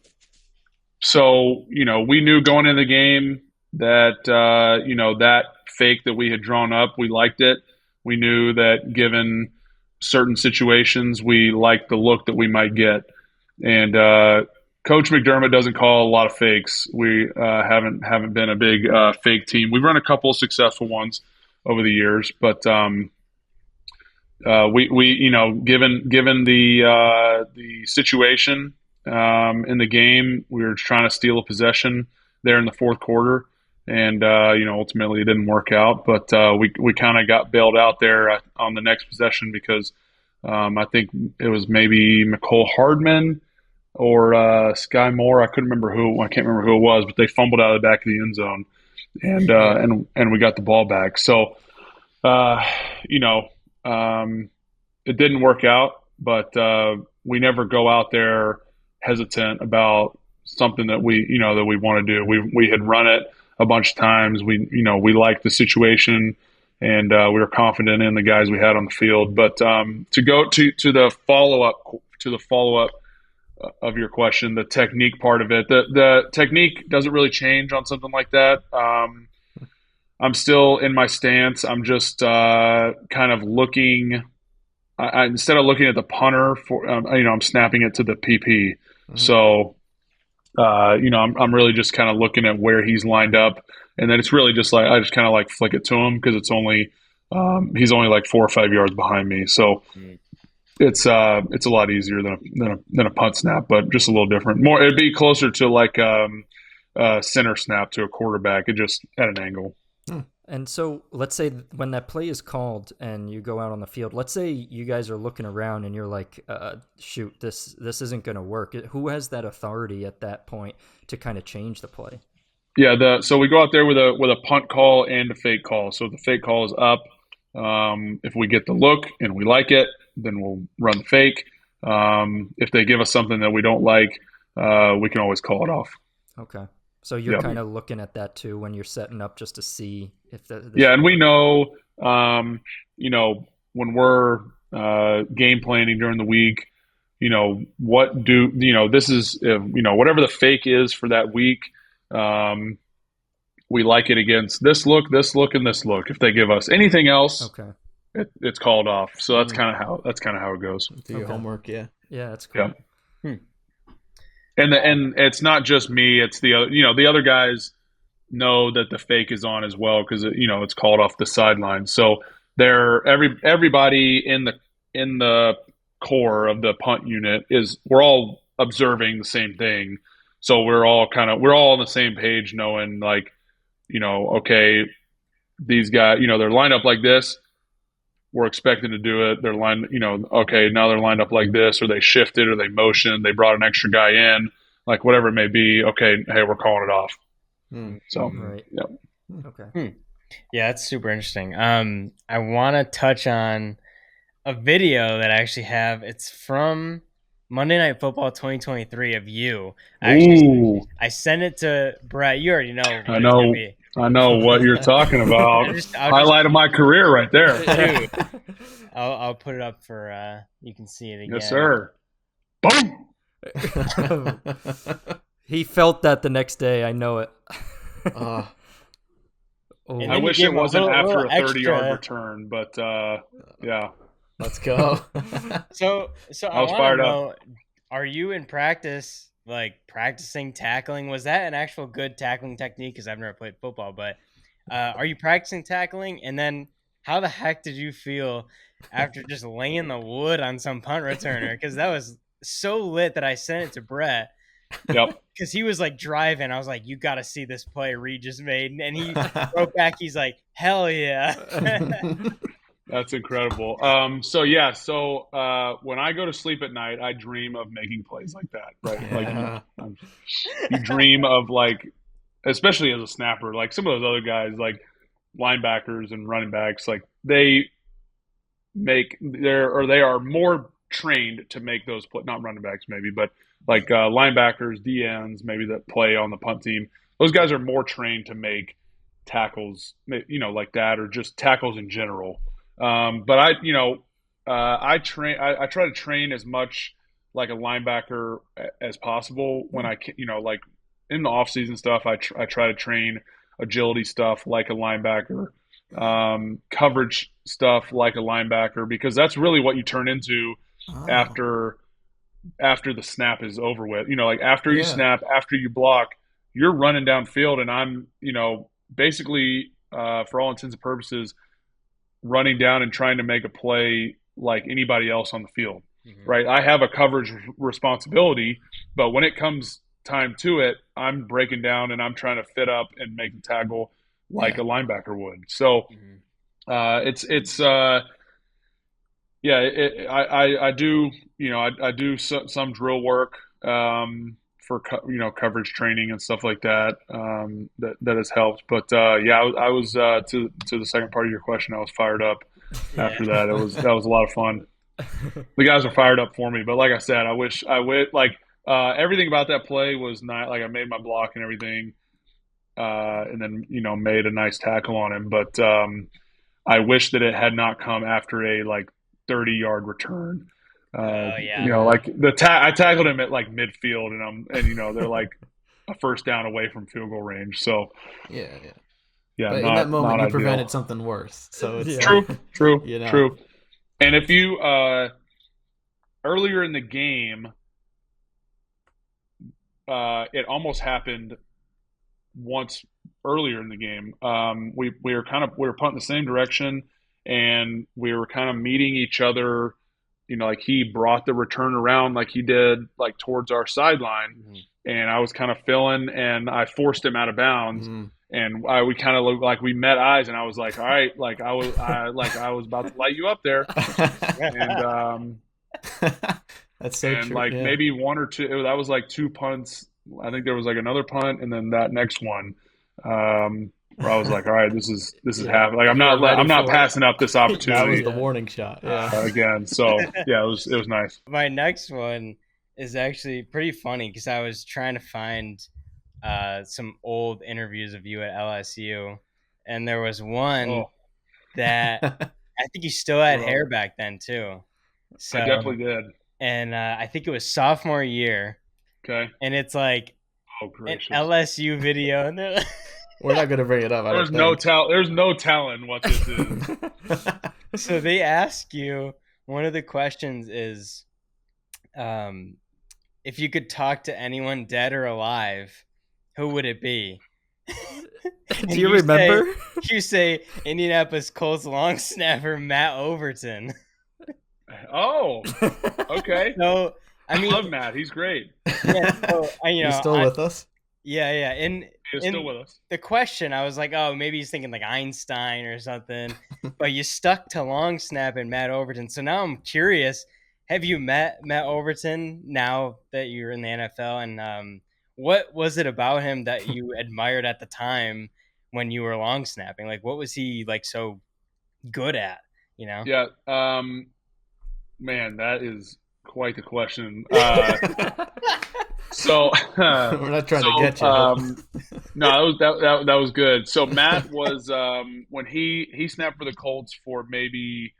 we knew going into the game that, that fake that we had drawn up, we liked it. We knew that given certain situations, we liked the look that we might get. And Coach McDermott doesn't call a lot of fakes. We haven't been a big fake team. We've run a couple of successful ones over the years, but we given the situation in the game, we were trying to steal a possession there in the fourth quarter, and ultimately it didn't work out. But we kind of got bailed out there on the next possession because I think it was maybe McCole Hardman or Sky Moore. I couldn't remember who. I can't remember who it was, but they fumbled out of the back of the end zone, and we got the ball back. So, it didn't work out, but we never go out there hesitant about something that we want to do. We had run it a bunch of times. We liked the situation, and we were confident in the guys we had on the field. But to go to the follow up of your question, the technique part of it, the technique doesn't really change on something like that. I'm still in my stance. I'm just kind of looking. Instead of looking at the punter I'm snapping it to the PP. Mm-hmm. So, I'm really just kind of looking at where he's lined up, and then it's really just like I just kind of like flick it to him because it's only he's only like 4 or 5 yards behind me. So it's a lot easier than a punt snap, but just a little different. It'd be closer to like center snap to a quarterback. It just at an angle. And so let's say when that play is called and you go out on the field, let's say you guys are looking around and you're like, shoot, this isn't going to work. Who has that authority at that point to kind of change the play? Yeah, so we go out there with a punt call and a fake call. So if the fake call is up, if we get the look and we like it, then we'll run the fake. If they give us something that we don't like, we can always call it off. Okay. So you're kind of looking at that too when you're setting up just to see if and we know, when we're game planning during the week. This is, whatever the fake is for that week. We like it against this look, and this look. If they give us anything else, Okay. it's called off. So that's kind of how it goes. Do your homework, yeah. Yeah, that's cool. Yeah. And it's not just me. It's the other guys know that the fake is on as well because it's called off the sideline. So everybody in the core of the punt unit we're all observing the same thing. So we're all on the same page, knowing like, okay, these guys, they're lined up like this. We're expecting to do it. They're lined, okay, now they're lined up like this, or they shifted, or they motioned, they brought an extra guy in, like whatever it may be. Okay, hey, we're calling it off. So, Right. yeah. Okay. Yeah, that's super interesting. I want to touch on a video that I actually have. It's from Monday Night Football 2023 of you. I sent it to Brett. You already know. I know what you're talking about. Highlight of my career right there. Dude, I'll put it up for you can see it again. Yes, sir. Boom. He felt that the next day. I know it. I wish it wasn't after a 30-yard return, but yeah. Let's go. So I was fired up. Are you in practice, like practicing tackling? Was that an actual good tackling technique? Because I've never played football, but are you practicing tackling? And then how the heck did you feel after just laying the wood on some punt returner? Because that was so lit that I sent it to Brett. Yep. Because he was like driving. I was like, you got to see this play Reid just made. And he wrote back, he's like, hell yeah. That's incredible. So when I go to sleep at night, I dream of making plays like that, right? Yeah. Like you dream of, like, especially as a snapper, like some of those other guys, like linebackers and running backs, like they are more trained to make those plays. Not running backs, maybe, but like linebackers, DNs, maybe that play on the punt team. Those guys are more trained to make tackles, like that, or just tackles in general. But I try to train as much like a linebacker as possible when I can, like in the off season stuff. I try to train agility stuff like a linebacker, coverage stuff like a linebacker, because that's really what you turn into after the snap is over with. Like after you snap, after you block, you're running downfield, and I'm, basically, for all intents and purposes, running down and trying to make a play like anybody else on the field, right? I have a coverage responsibility, but when it comes time to it, I'm breaking down and I'm trying to fit up and make the tackle like a linebacker would. So I do some drill work for coverage training and stuff like that. That has helped. But I was to the second part of your question, I was fired up after that. That was a lot of fun. The guys were fired up for me, but like I said, I wish I would, like, everything about that play was not like I made my block and everything, and then made a nice tackle on him. But I wish that it had not come after a like 30-yard return. Like I tackled him at like midfield, and they're like a first down away from field goal range. So yeah. But in that moment, you prevented something worse. So it's true. And if you earlier in the game, it almost happened once earlier in the game. We were punting the same direction, and we were kind of meeting each other. Like he brought the return around like he did, like towards our sideline, and I was kind of filling, and I forced him out of bounds, and we kind of looked like we met eyes, and I was like, all right, like I was about to light you up there, and that's so and true. Like maybe one or two, that was like two punts. I think there was like another punt, and then that next one. Where I was like, all right, this is happening. Like I'm not passing up this opportunity. That was the warning shot. Again. So it was nice. My next one is actually pretty funny because I was trying to find some old interviews of you at LSU, and there was one that I think you still had Bro. hair back then too. So, I definitely did. And I think it was sophomore year. Okay. And it's like Oh, an gracious. LSU video, and they're like, We're not gonna bring it up. There's no telling what this is. so they ask you, one of the questions is, if you could talk to anyone dead or alive, who would it be? Do you remember? You say Indianapolis Colts long snapper Matt Overton. Oh, okay. So I mean, love Matt. He's great. Yeah, so, He's still with us. Yeah. And He's still with us. The question, I was like, oh, maybe he's thinking like Einstein or something. But you stuck to long snap and Matt Overton. So now I'm curious. Have you met Matt Overton now that you're in the NFL? And what was it about him that you admired at the time when you were long snapping? Like, what was he like so good at? You know? Yeah. Man, that is quite the question. So we're not trying to get you. No, that was good. So Matt was when he snapped for the Colts for maybe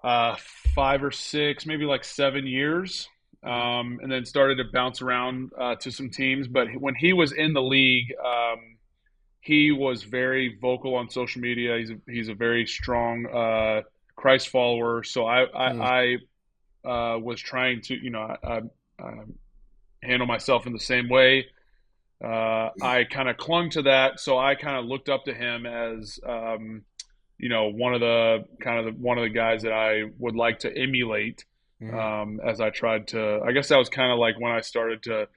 5 or 6, maybe like 7 years, and then started to bounce around to some teams. But when he was in the league, he was very vocal on social media. He's a very strong Christ follower. So I was trying to handle myself in the same way. I kind of clung to that, so I kind of looked up to him as one of the guys that I would like to emulate. As I tried to, I guess that was kind of like when I started to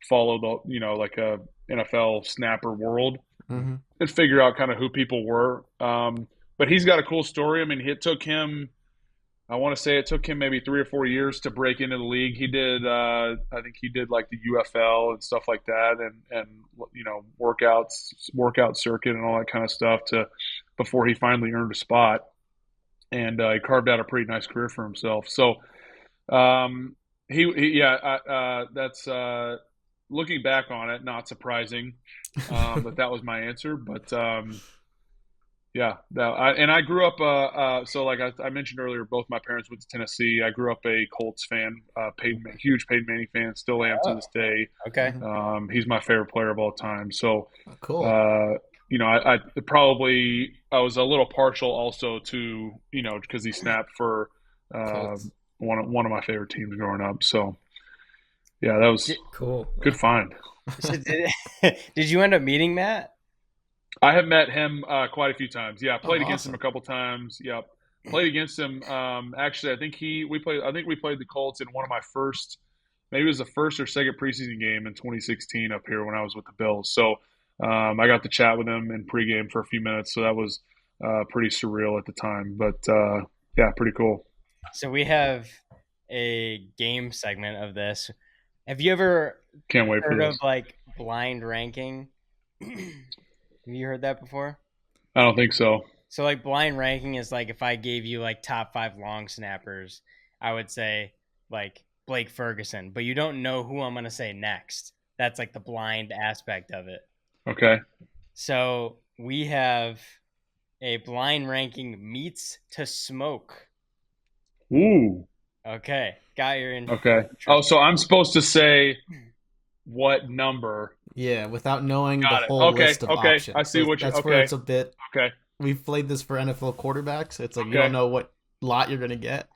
follow the like a NFL snapper world and figure out kind of who people were. But he's got a cool story. I mean, I want to say it took him maybe 3 or 4 years to break into the league. He did, I think he did like the UFL and stuff like that, and workout circuit and all that kind of stuff before he finally earned a spot, and he carved out a pretty nice career for himself. So, that's looking back on it, not surprising, that was my answer, but. Yeah, I grew up. So like I mentioned earlier, both my parents went to Tennessee. I grew up a Colts fan, huge Peyton Manning fan. Still am to this day. Okay. He's my favorite player of all time. So cool. I was a little partial also to because he snapped for one of my favorite teams growing up. So yeah, that was cool. Good find. So did you end up meeting Matt? I have met him quite a few times. Yeah, played against him a couple times. Yep, played against him. Actually, I think we played the Colts in one of my first, maybe it was the first or second preseason game in 2016 up here when I was with the Bills. So I got to chat with him in pregame for a few minutes. So that was pretty surreal at the time. But yeah, pretty cool. So we have a game segment of this. Have you ever heard of like blind ranking? Have you heard that before? I don't think so. So like blind ranking is like if I gave you like top 5 long snappers, I would say like Blake Ferguson, but you don't know who I'm going to say next. That's like the blind aspect of it. Okay. So we have a blind ranking meats to smoke. Ooh. Okay. Got your intro. Okay. Oh, so I'm supposed to say what number? Yeah, without knowing the whole list of options. I see That's where it's a bit. Okay. We've played this for NFL quarterbacks. It's like you don't know what lot you're gonna get.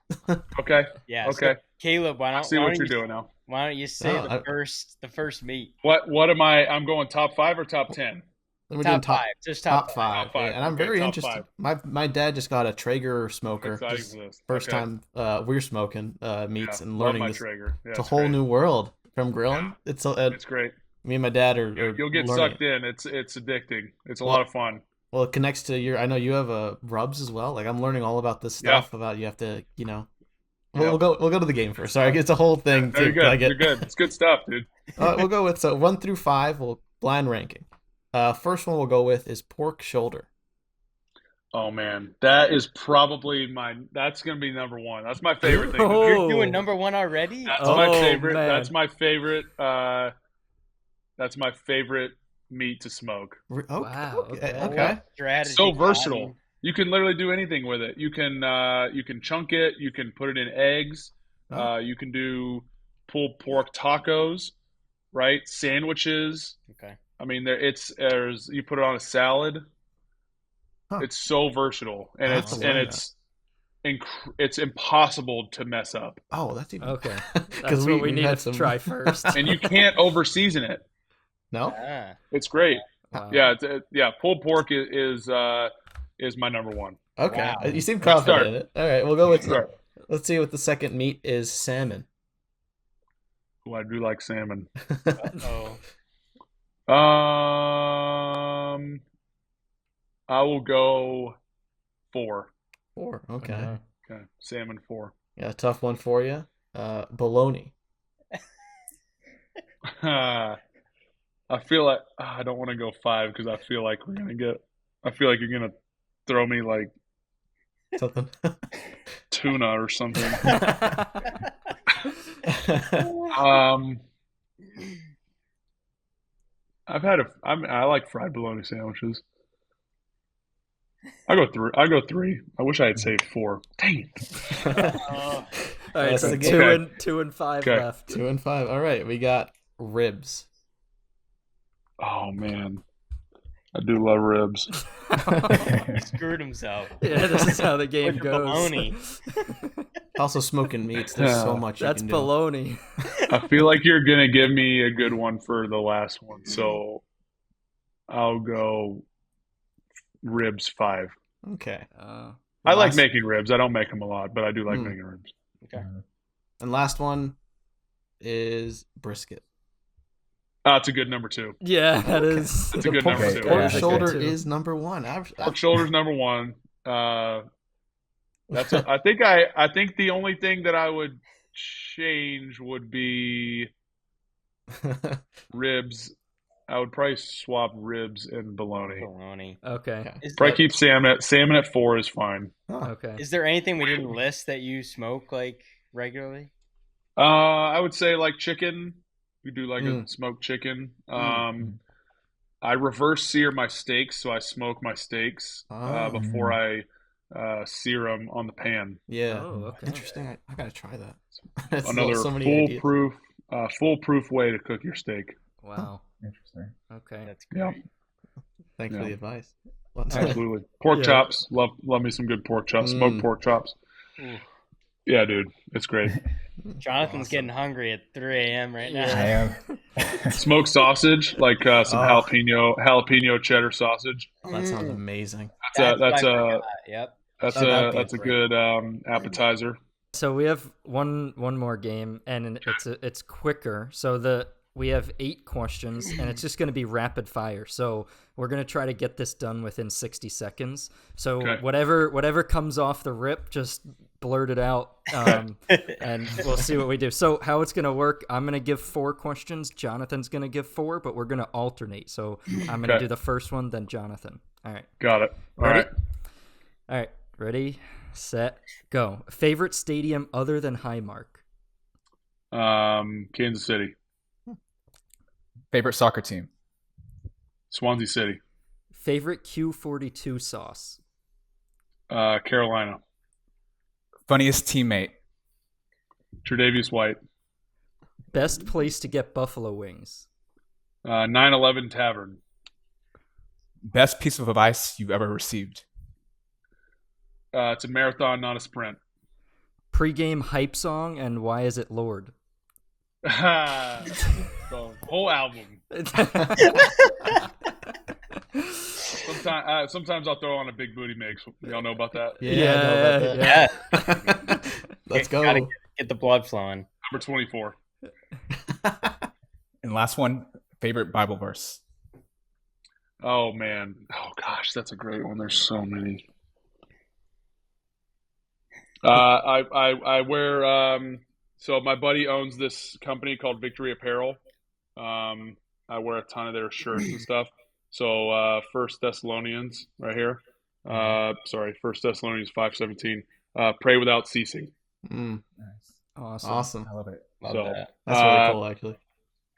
Okay. Yeah. Okay. So Caleb, why don't I see what you're doing now? Why don't you say the first meet? What am I? I'm going top 5 or top 10? We're doing top 5. Just top 5. Yeah, and I'm very interested. My dad just got a Traeger smoker. First time we're smoking meats and learning this. It's a whole new world from grilling. Yeah. It's great. Me and my dad are you'll get sucked in. It's addicting. It's a lot of fun. Well, it connects to I know you have rubs as well. Like I'm learning all about this stuff about you have to, We'll go to the game first. Sorry, it's a whole thing. You're good. You're good. It's good stuff, dude. We'll go with 1 through 5. We'll blind ranking. First one we'll go with is pork shoulder. Oh man, that is probably that's gonna be number 1. That's my favorite thing. You're doing number 1 already? That's my favorite. Man. That's my favorite. That's my favorite meat to smoke. Okay. Okay. So versatile. You can literally do anything with it. You can chunk it. You can put it in eggs. Oh. You can do pulled pork tacos, right? Sandwiches. Okay. I mean, there's you put it on a salad. Huh. It's so versatile, and I'll have to learn it's impossible to mess up, Oh, that's even Okay. because That's what we need to try first. and you can't over season it. No. Ah. It's great. Wow. Yeah. Pulled pork is my number one. Okay. Wow. You seem Let's confident start. in it. All right, we'll go with Start. Let's see what the second meat is. Salmon. Oh, I do like salmon. Oh. I will go 4. 4. Okay. Okay, salmon 4. Yeah, tough one for you. Bologna. I feel like I don't want to go 5 because I feel like I feel like you're gonna throw me like Something. tuna or something. I like fried bologna sandwiches. I go 3. I wish I had saved 4. Dang it. Oh. All right, That's so the two game. and 5 Okay. left. 2 and 5. All right, we got ribs. Oh man, I do love ribs. He screwed himself. Yeah, this is how the game With the goes. bologna. Also, smoking meats. There's so much you That's can do. baloney. I feel like you're gonna give me a good one for the last one, so I'll go ribs 5. Okay. I like Last- making ribs. I don't make them a lot, but I do like making ribs. Okay. And last one is brisket. It's a good number 2. Yeah, that is. That's a good pork, number 2. pork Yeah. shoulder Good too. is number 1. Pork shoulder's number 1. I think the only thing that I would change would be ribs. I would probably swap ribs and bologna. Bologna. Okay. Probably keep salmon at 4 is fine. Okay. Is there anything we didn't list that you smoke like regularly? I would say like chicken. We do like a smoked chicken. I reverse sear my steaks, so I smoke my steaks before I sear them on the pan. Yeah. Oh, okay. Interesting. I gotta try that. That's Another so many ideas. foolproof way to cook your steak. Wow. Interesting. Okay. That's Yeah, great. Thanks for Yeah. the advice. absolutely. Pork Yeah. chops. Love me some good pork chops. Smoked pork chops. Ooh. Yeah, dude, it's great. Jonathan's getting hungry at 3 a.m. right now. I am. Smoked sausage, like some Oh. jalapeno cheddar sausage. That sounds amazing. That's That's what I forgot. Yep. That'd be a good appetizer. So we have one more game, and it's quicker. So we have 8 questions, and it's just going to be rapid fire. So we're going to try to get this done within 60 seconds. So Okay. whatever comes off the rip, just blurt it out, and we'll see what we do. So how it's going to work, I'm going to give 4 questions. Jonathan's going to give 4, but we're going to alternate. So I'm going to Okay. do the first one, then Jonathan. All right. Got it. All Ready? right. All right. Ready, set, go. Favorite stadium other than Highmark? Kansas City, Favorite soccer team? Swansea City, Favorite Q42 sauce? Carolina, Funniest teammate? Tre'Davious White, Best place to get buffalo wings? 9/11 Tavern, Best piece of advice you've ever received? it's a marathon, not a sprint. Pre-game hype song, and why is it Lord? The whole album. Sometimes I'll throw on a big booty mix. Y'all know about that? Yeah, I know about that. Yeah. Let's Gotta go. get the blood flowing. Number 24. And last one, favorite Bible verse? Oh man. Oh gosh, that's a great one. There's so many. I wear so my buddy owns this company called Victory Apparel. I wear a ton of their shirts and stuff. So First Thessalonians right here. First Thessalonians 5:17. Pray without ceasing. Mm, Nice. awesome. I love it. Love So, that. That's really cool, actually.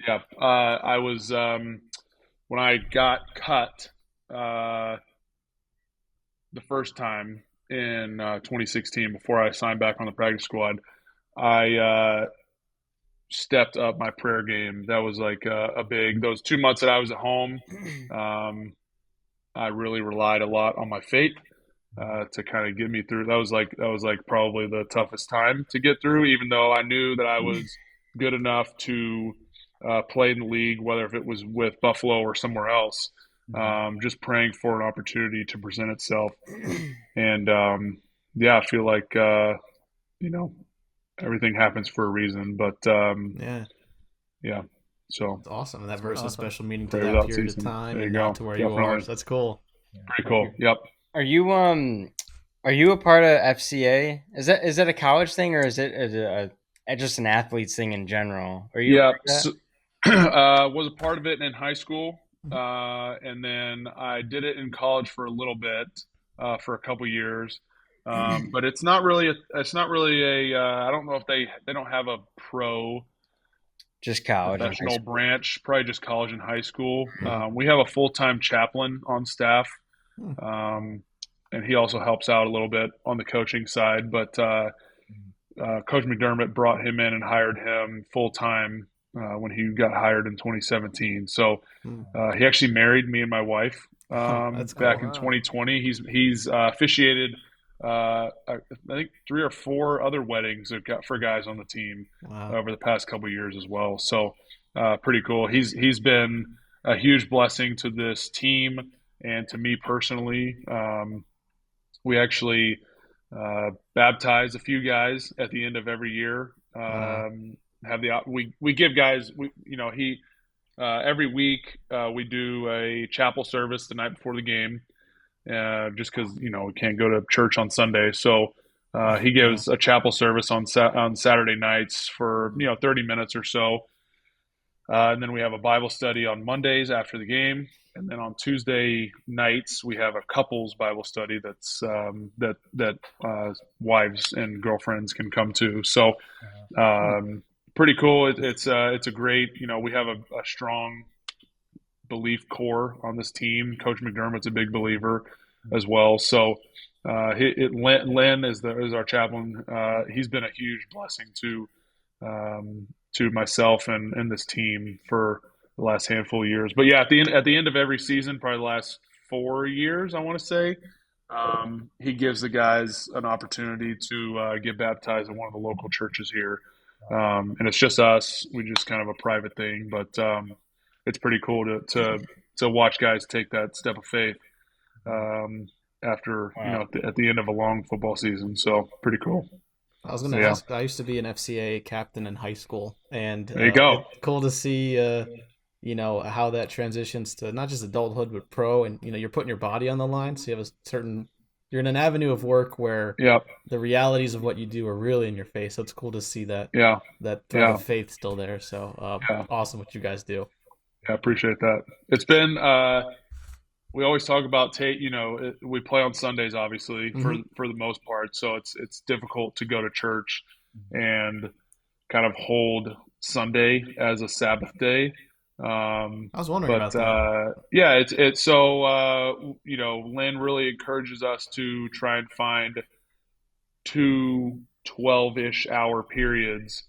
Yeah. I was when I got cut. the first time in 2016 before I signed back on the practice squad, I stepped up my prayer game. That was like a big, those 2 months that I was at home, I really relied a lot on my faith to kind of get me through. That was like probably the toughest time to get through, even though I knew that I was good enough to play in the league, whether if it was with Buffalo or somewhere else. Just praying for an opportunity to present itself. And I feel like, everything happens for a reason. But so it's awesome. And that verse is special meaning to Prayers that out period season. of time There and you not go. to where you Definitely. are. So that's cool. Pretty cool. Yep. Are you a part of FCA? Is that a college thing, or is it just an athlete's thing in general? Are you? Yeah. a part of that? So, was a part of it in high school, and then I did it in college for a little bit, for a couple years. But it's not really a. I don't know if they don't have a pro Just college and high professional school. branch. Probably just college and high school. We have a full-time chaplain on staff, and he also helps out a little bit on the coaching side. But Coach McDermott brought him in and hired him full-time when he got hired in 2017. So he actually married me and my wife That's back cool. in 2020. He's officiated I think 3 or 4 other weddings for guys on the team over the past couple of years as well. So pretty cool. He's been a huge blessing to this team and to me personally. We actually baptize a few guys at the end of every year. We give guys every week we do a chapel service the night before the game, just because we can't go to church on Sunday. So he gives a chapel service on Saturday nights for 30 minutes or so, and then we have a Bible study on Mondays after the game. And then on Tuesday nights, we have a couples Bible study that's that wives and girlfriends can come to. So pretty cool. It's a great, we have a strong belief core on this team. Coach McDermott's a big believer as well. So Len is our chaplain. He's been a huge blessing to myself and this team for the last handful of years. But yeah, at the end of every season, probably the last 4 years, I want to say, he gives the guys an opportunity to get baptized in one of the local churches here. And it's just us. We just kind of a private thing, but it's pretty cool to watch guys take that step of faith after at the end of a long football season. So pretty cool. I was going to ask. I used to be an FCA captain in high school, and there you go. It's cool to see how that transitions to not just adulthood but pro, and you're putting your body on the line, so you have you're in an avenue of work where the realities of what you do are really in your face. So it's cool to see that thread of faith still there. So awesome what you guys do. I appreciate that. It's been we always talk about we play on Sundays obviously for the most part, so it's difficult to go to church and kind of hold Sunday as a Sabbath day. I was wondering about that. It's so Lynn really encourages us to try and find 2 12-ish hour periods,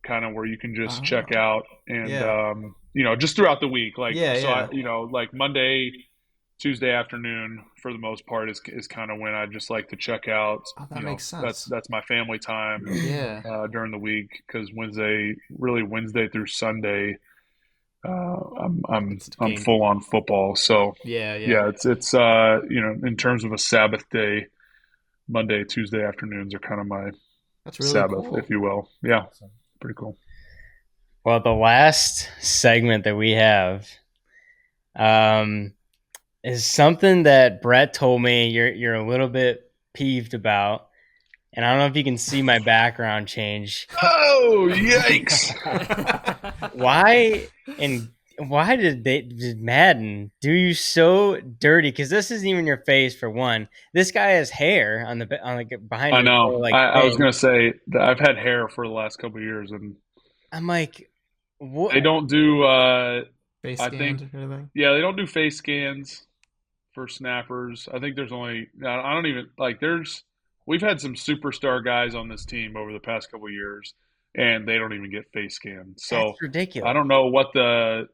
kind of where you can just check out and just throughout the week, like Monday, Tuesday afternoon for the most part is kind of when I just like to check out. That makes sense. That's my family time during the week, because Wednesday through Sunday I'm full on football. So it's in terms of a Sabbath day, Monday, Tuesday afternoons are kind of my really Sabbath, cool. if you will. Yeah, pretty cool. Well, the last segment that we have is something that Brett told me you're a little bit peeved about, and I don't know if you can see my background change. Oh, yikes! Why did Madden do you so dirty? Because this isn't even your face for one. This guy has hair on behind. I know. I was gonna say that I've had hair for the last couple of years, and I'm like, what? They don't do face scans or anything? Yeah, they don't do face scans for snappers. I think there's only I don't even like we've had some superstar guys on this team over the past couple of years, and they don't even get face scanned. So That's ridiculous. I don't know what the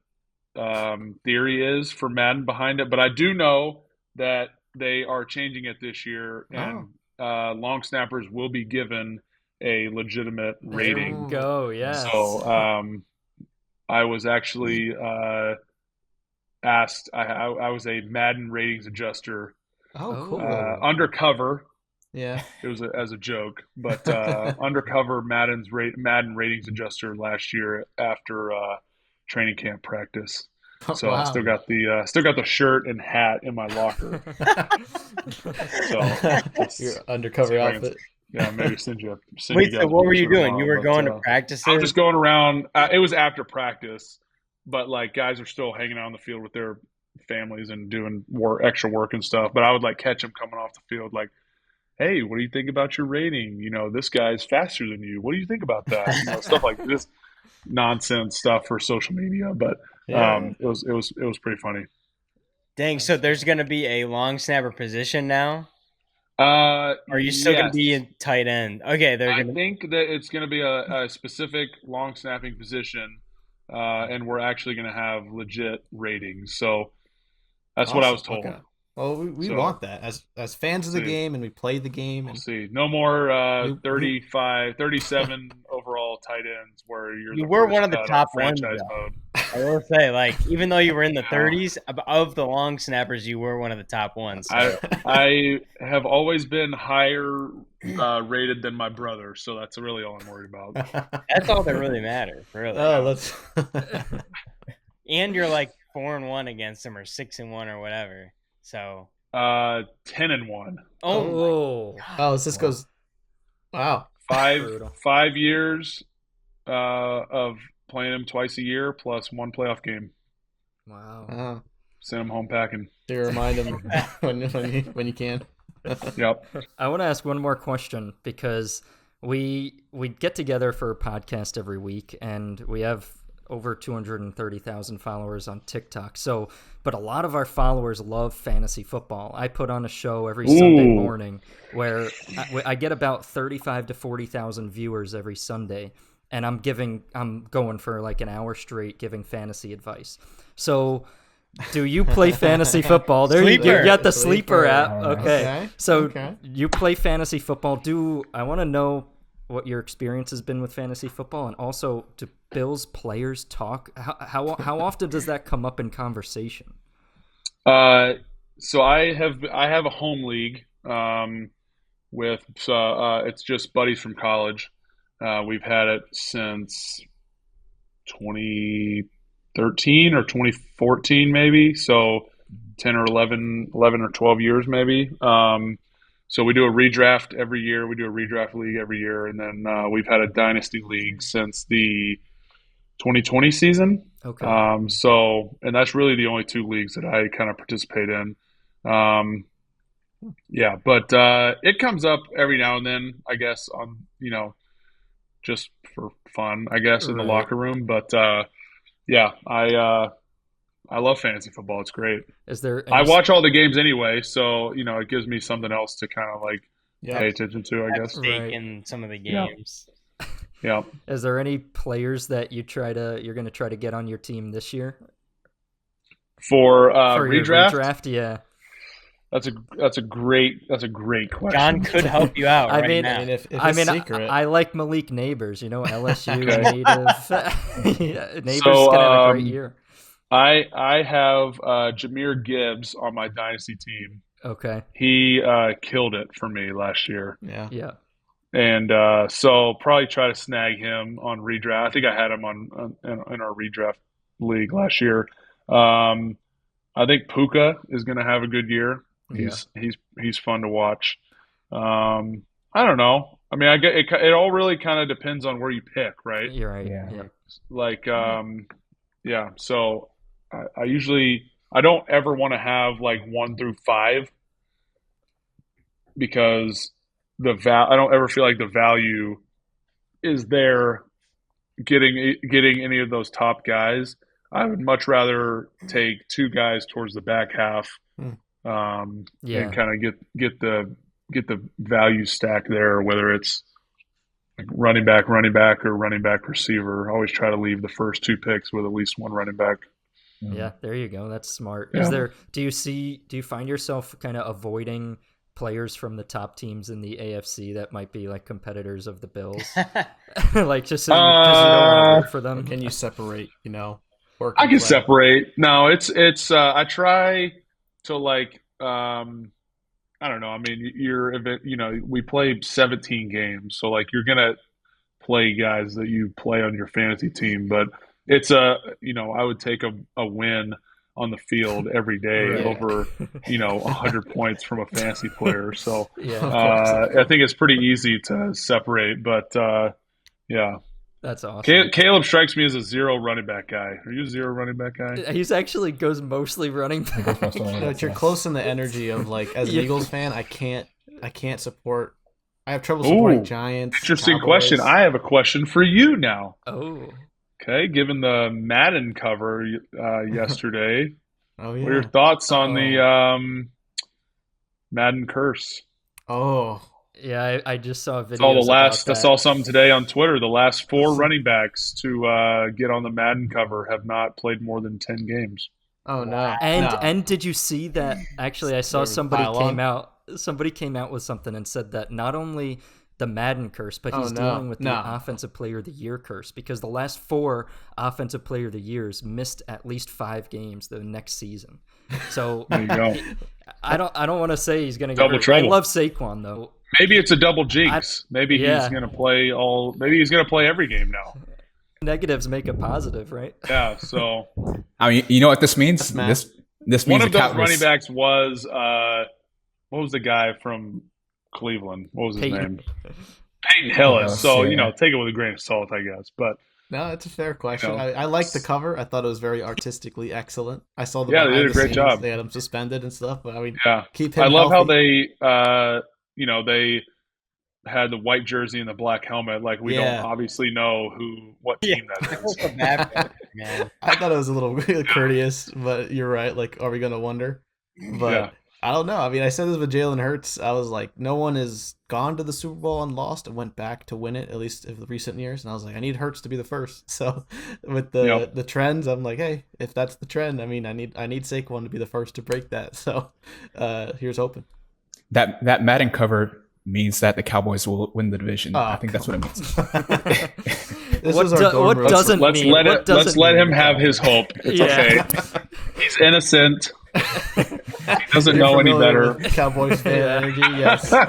theory is for Madden behind it, but I do know that they are changing it this year, and long snappers will be given a legitimate rating. There we go. Yes. So I was actually asked. I was a Madden ratings adjuster. Oh, cool. Undercover. Yeah. It was as a joke, but undercover Madden ratings adjuster last year after training camp practice. So Wow. I still got the shirt and hat in my locker. So Your undercover outfit. Yeah, maybe send you. Wait, so what were you doing? You were going to practices? I was just going around. It was after practice, but like guys are still hanging out on the field with their families and doing extra work and stuff. But I would like catch them coming off the field, like, "Hey, what do you think about your rating? You know, this guy's faster than you. What do you think about that?" You know, stuff like this, nonsense stuff for social media. But it was pretty funny. Dang, so there's going to be a long snapper position now? Or are you still going to be in tight end? Okay, I think that it's going to be a specific long snapping position, and we're actually going to have legit ratings. So that's what I was told. Okay. Well, we want that as fans of the game, and we play the game. We'll see. No more 37 overall tight ends where you were one of the top franchise mode. I will say, like, even though you were in the 30s, of the long snappers, you were one of the top ones. So. I have always been higher rated than my brother, so that's really all I'm worried about. That's all that really matters, really. Oh, that's. And you're like 4-1 against them, or 6-1, or whatever. So 10-1. Oh, so this goes. Wow, 5 years of playing him twice a year plus one playoff game. Wow. Send him home packing. To remind him when you can. Yep. I want to ask one more question because we get together for a podcast every week, and we have over 230,000 followers on TikTok. So, but a lot of our followers love fantasy football. I put on a show every Sunday morning where I get about 35 to 40,000 viewers every Sunday, and I'm going for like an hour straight giving fantasy advice. So, do you play fantasy football? There you got the sleeper app. Okay. So you play fantasy football. I want to know what your experience has been with fantasy football, and also do Bills players talk? How often does that come up in conversation? So I have a home league with it's just buddies from college. We've had it since 2013 or 2014 maybe, so 10 or 11 or 12 years maybe. So we do a redraft every year. We do a redraft league every year, and then we've had a dynasty league since the 2020 season. Okay. And that's really the only two leagues that I kind of participate in. Yeah, but it comes up every now and then, I guess, on just for fun, I guess, in the locker room. But yeah, I love fantasy football. It's great. I watch all the games anyway, so it gives me something else to kind of like pay attention to, I guess. In some of the games. Yeah. Is there any players that you're going to try to get on your team this year? For redraft? Redraft, yeah. That's a great question. John could help you out right now. I like Malik Neighbors, LSU native. Neighbors gonna have a great year. I have Jahmyr Gibbs on my dynasty team. Okay. He killed it for me last year. Yeah. And so probably try to snag him on redraft. I think I had him in our redraft league last year. I think Puka is going to have a good year. He's fun to watch. I don't know. I mean, I get it. It all really kind of depends on where you pick, right? You're right. Yeah. Like, yeah. So I don't ever want to have like 1 through 5 because I don't ever feel like the value is there getting any of those top guys. I would much rather take 2 guys towards the back half Yeah. and kind of get the value stack there, whether it's like running back, or running back receiver. Always try to leave the first two picks with at least one running back. Yeah, there you go. That's smart. Yeah. Do you find yourself kind of avoiding players from the top teams in the AFC that might be like competitors of the Bills? Like just because you don't want to root for them? Or can you separate, work I and can play? separate. No, it's I try to like I don't know. I mean, we play 17 games, so like you're gonna play guys that you play on your fantasy team, but it's I would take a win on the field every day Right. over 100 points from a fantasy player. So Yeah, Of course. I think it's pretty easy to separate, but yeah. that's awesome. Caleb strikes me as a zero running back guy. Are you a zero running back guy? He's actually goes mostly running back. You're close in the energy of like, as an Yeah. Eagles fan, I can't support. I have trouble supporting Ooh, Giants. Interesting Cowboys. question. I have a question for you now. Oh, Okay, given the Madden cover yesterday, Oh what are your yeah. thoughts on the Madden curse? Oh, yeah. I just saw a I video. I saw something today on Twitter. The last four running backs to get on the Madden cover have not played more than 10 games. oh no. And No. and did you see that? Actually, I saw There's somebody pile came on. out. Somebody came out with something and said that not only the Madden curse, but Oh, he's no. dealing with the No. Offensive Player of the Year curse because the last four Offensive Player of the Years missed at least 5 games the next season. So There you go. I don't want to say he's going to get Double hurt. trouble. I love Saquon though. Maybe it's a double jinx. Maybe Yeah. he's going to play all. Maybe he's going to play every game now. Negatives make a positive, right? Yeah. So I mean, you know what this means? Matt. This means one of the those Cowboys. running backs was what was the guy from Cleveland? What was his Peyton. name? Peyton Hillis. Hillis, So yeah. take it with a grain of salt, I guess. But No, that's a fair question. You know, I like the cover. I thought it was very artistically excellent. I saw the Yeah, they behind did a the great scenes. job. They had him suspended and stuff, but I mean, yeah, keep him I love how healthy. they had the white jersey and the black helmet. Like we Yeah. don't obviously know what team that I feel is. so bad for him, man. I thought it was a little courteous, but you're right. Like, are we gonna wonder? But Yeah. I don't know. I mean, I said this with Jalen Hurts. I was like, no one has gone to the Super Bowl and lost and went back to win it, at least in the recent years. And I was like, I need Hurts to be the first. So with the trends, I'm like, hey, if that's the trend, I mean, I need Saquon to be the first to break that. So here's hoping. That Madden cover means that the Cowboys will win the division. Oh, I think that's what it means. This What was our do- dorm what room. doesn't Let's mean- let what it. Let's doesn't let mean him the have Cowboys. his hope. It's Yeah. okay. He's innocent. He doesn't You're know any familiar better. with Cowboys fan Yeah. energy, yes. All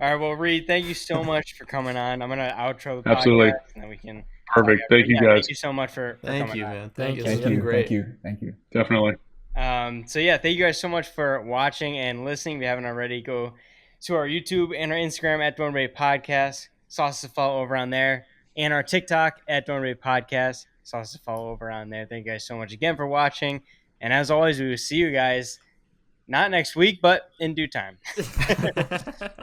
right, well, Reid, thank you so much for coming on. I'm gonna outro the Absolutely. podcast, and then we can. Perfect. Thank you, Yeah, guys. Thank you so much for Thank coming you, on. man. Thank you. This has Thank been you. great. Thank you. Definitely. So yeah, thank you guys so much for watching and listening. If you haven't already, go to our YouTube and our Instagram at Dornbay Podcast. Sauce to follow over on there, and our TikTok at Dornbay Podcast. Sauce to follow over on there. Thank you guys so much again for watching, and as always, we will see you guys not next week, but in due time.